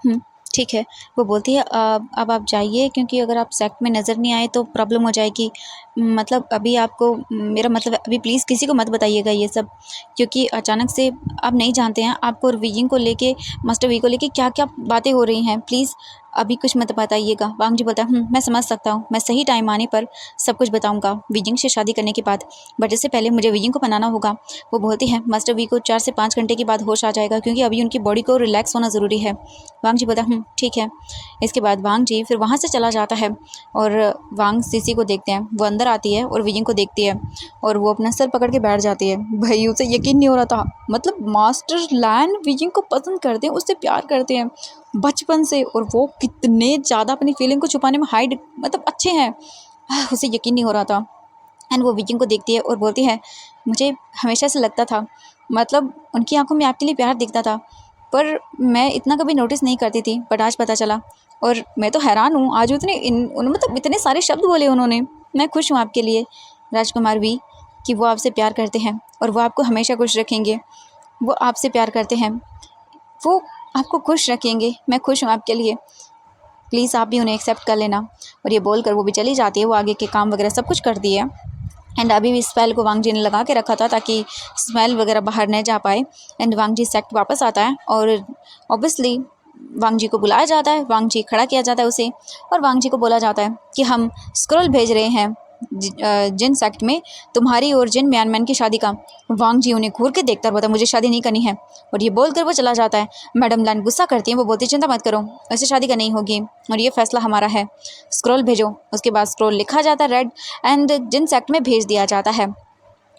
ठीक है। वो बोलती है अब आप जाइए, क्योंकि अगर आप सेक्ट में नज़र नहीं आए तो प्रॉब्लम हो जाएगी। मतलब अभी आपको मेरा मतलब अभी प्लीज़ किसी को मत बताइएगा ये सब, क्योंकि अचानक से आप नहीं जानते हैं आपको और विजिंग को लेके, मास्टर वी को लेके क्या क्या बातें हो रही हैं। प्लीज़ अभी कुछ मत बताइएगा। वांग जी बोलता है मैं समझ सकता हूँ, मैं सही टाइम आने पर सब कुछ बताऊँगा विजिंग से शादी करने के बाद, बट इससे पहले मुझे विजिंग को मनाना होगा। वो बोलती है मास्टर वी को 4 से 5 घंटे के बाद होश आ जाएगा, क्योंकि अभी उनकी बॉडी को रिलैक्स होना ज़रूरी है। वांग जी बोलता ठीक है। इसके बाद वांग जी फिर वहाँ से चला जाता है और वांग सीसी को देखते हैं। वो अंदर आती है और विजिंग को देखती है और वो अपना सर पकड़ के बैठ जाती है। भाई उसे यकीन नहीं हो रहा था, मतलब मास्टर लैन विजिंग को पसंद करते हैं, उससे प्यार करते हैं बचपन से, और वो कितने ज़्यादा अपनी फीलिंग को छुपाने में हाइड मतलब अच्छे हैं। उसे यकीन नहीं हो रहा था। एंड वो विजिंग को देखती है और बोलती है मुझे हमेशा से लगता था, मतलब उनकी आंखों में आपके लिए प्यार दिखता था, पर मैं इतना कभी नोटिस नहीं करती थी, बट आज पता चला और मैं तो हैरान हूँ। आज मतलब इतने सारे शब्द बोले उन्होंने। मैं खुश हूँ आपके लिए राजकुमार वी, कि वो आपसे प्यार करते हैं और वो आपको हमेशा खुश रखेंगे। वो आपसे प्यार करते हैं, वो आपको खुश रखेंगे। मैं खुश हूँ आपके लिए, प्लीज़ आप भी उन्हें एक्सेप्ट कर लेना। और ये बोलकर वो भी चली जाती है। वो आगे के काम वगैरह सब कुछ करती है। एंड अभी भी स्पेल को वांग जी ने लगा के रखा था ताकि स्मेल वगैरह बाहर न जा पाए। एंड वांग जी सेक्ट वापस आता है और ऑब्वियसली वांग जी को बुलाया जाता है। वांग जी खड़ा किया जाता है उसे, और वांग जी को बोला जाता है कि हम स्क्रॉल भेज रहे हैं जिन सेक्ट में तुम्हारी और जिन म्यानमैन की शादी का। वांग जी उन्हें घूर के देखता हुआ, मुझे शादी नहीं करनी है, और ये बोलकर वो चला जाता है। मैडम लान गुस्सा करती हैं, वो बोलती चिंता मत करो, ऐसे शादी का नहीं होगी और ये फैसला हमारा है, स्क्रॉल भेजो। उसके बाद स्क्रॉल लिखा जाता है रेड एंड जिन सेक्ट में भेज दिया जाता है।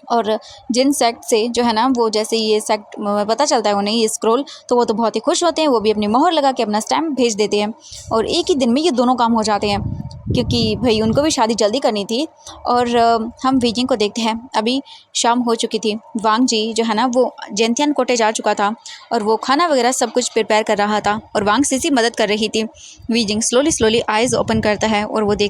और जिन सेक्ट से जो है ना, वो जैसे ये सेक्ट पता चलता है उन्हें ये स्क्रॉल, तो वो तो बहुत ही खुश होते हैं, वो भी अपनी मोहर लगा के अपना स्टैम्प भेज देते हैं। और एक ही दिन में ये दोनों काम हो जाते हैं, क्योंकि भाई उनको भी शादी जल्दी करनी थी। और हम बीजिंग को देखते हैं, अभी शाम हो चुकी थी। वांग जी जो है ना, वो जेंथियान कोटे जा चुका था और वो खाना वगैरह सब कुछ प्रिपेयर कर रहा था और वांग सीसी मदद कर रही थी। बीजिंग स्लोली आइज़ ओपन करता है और वो देख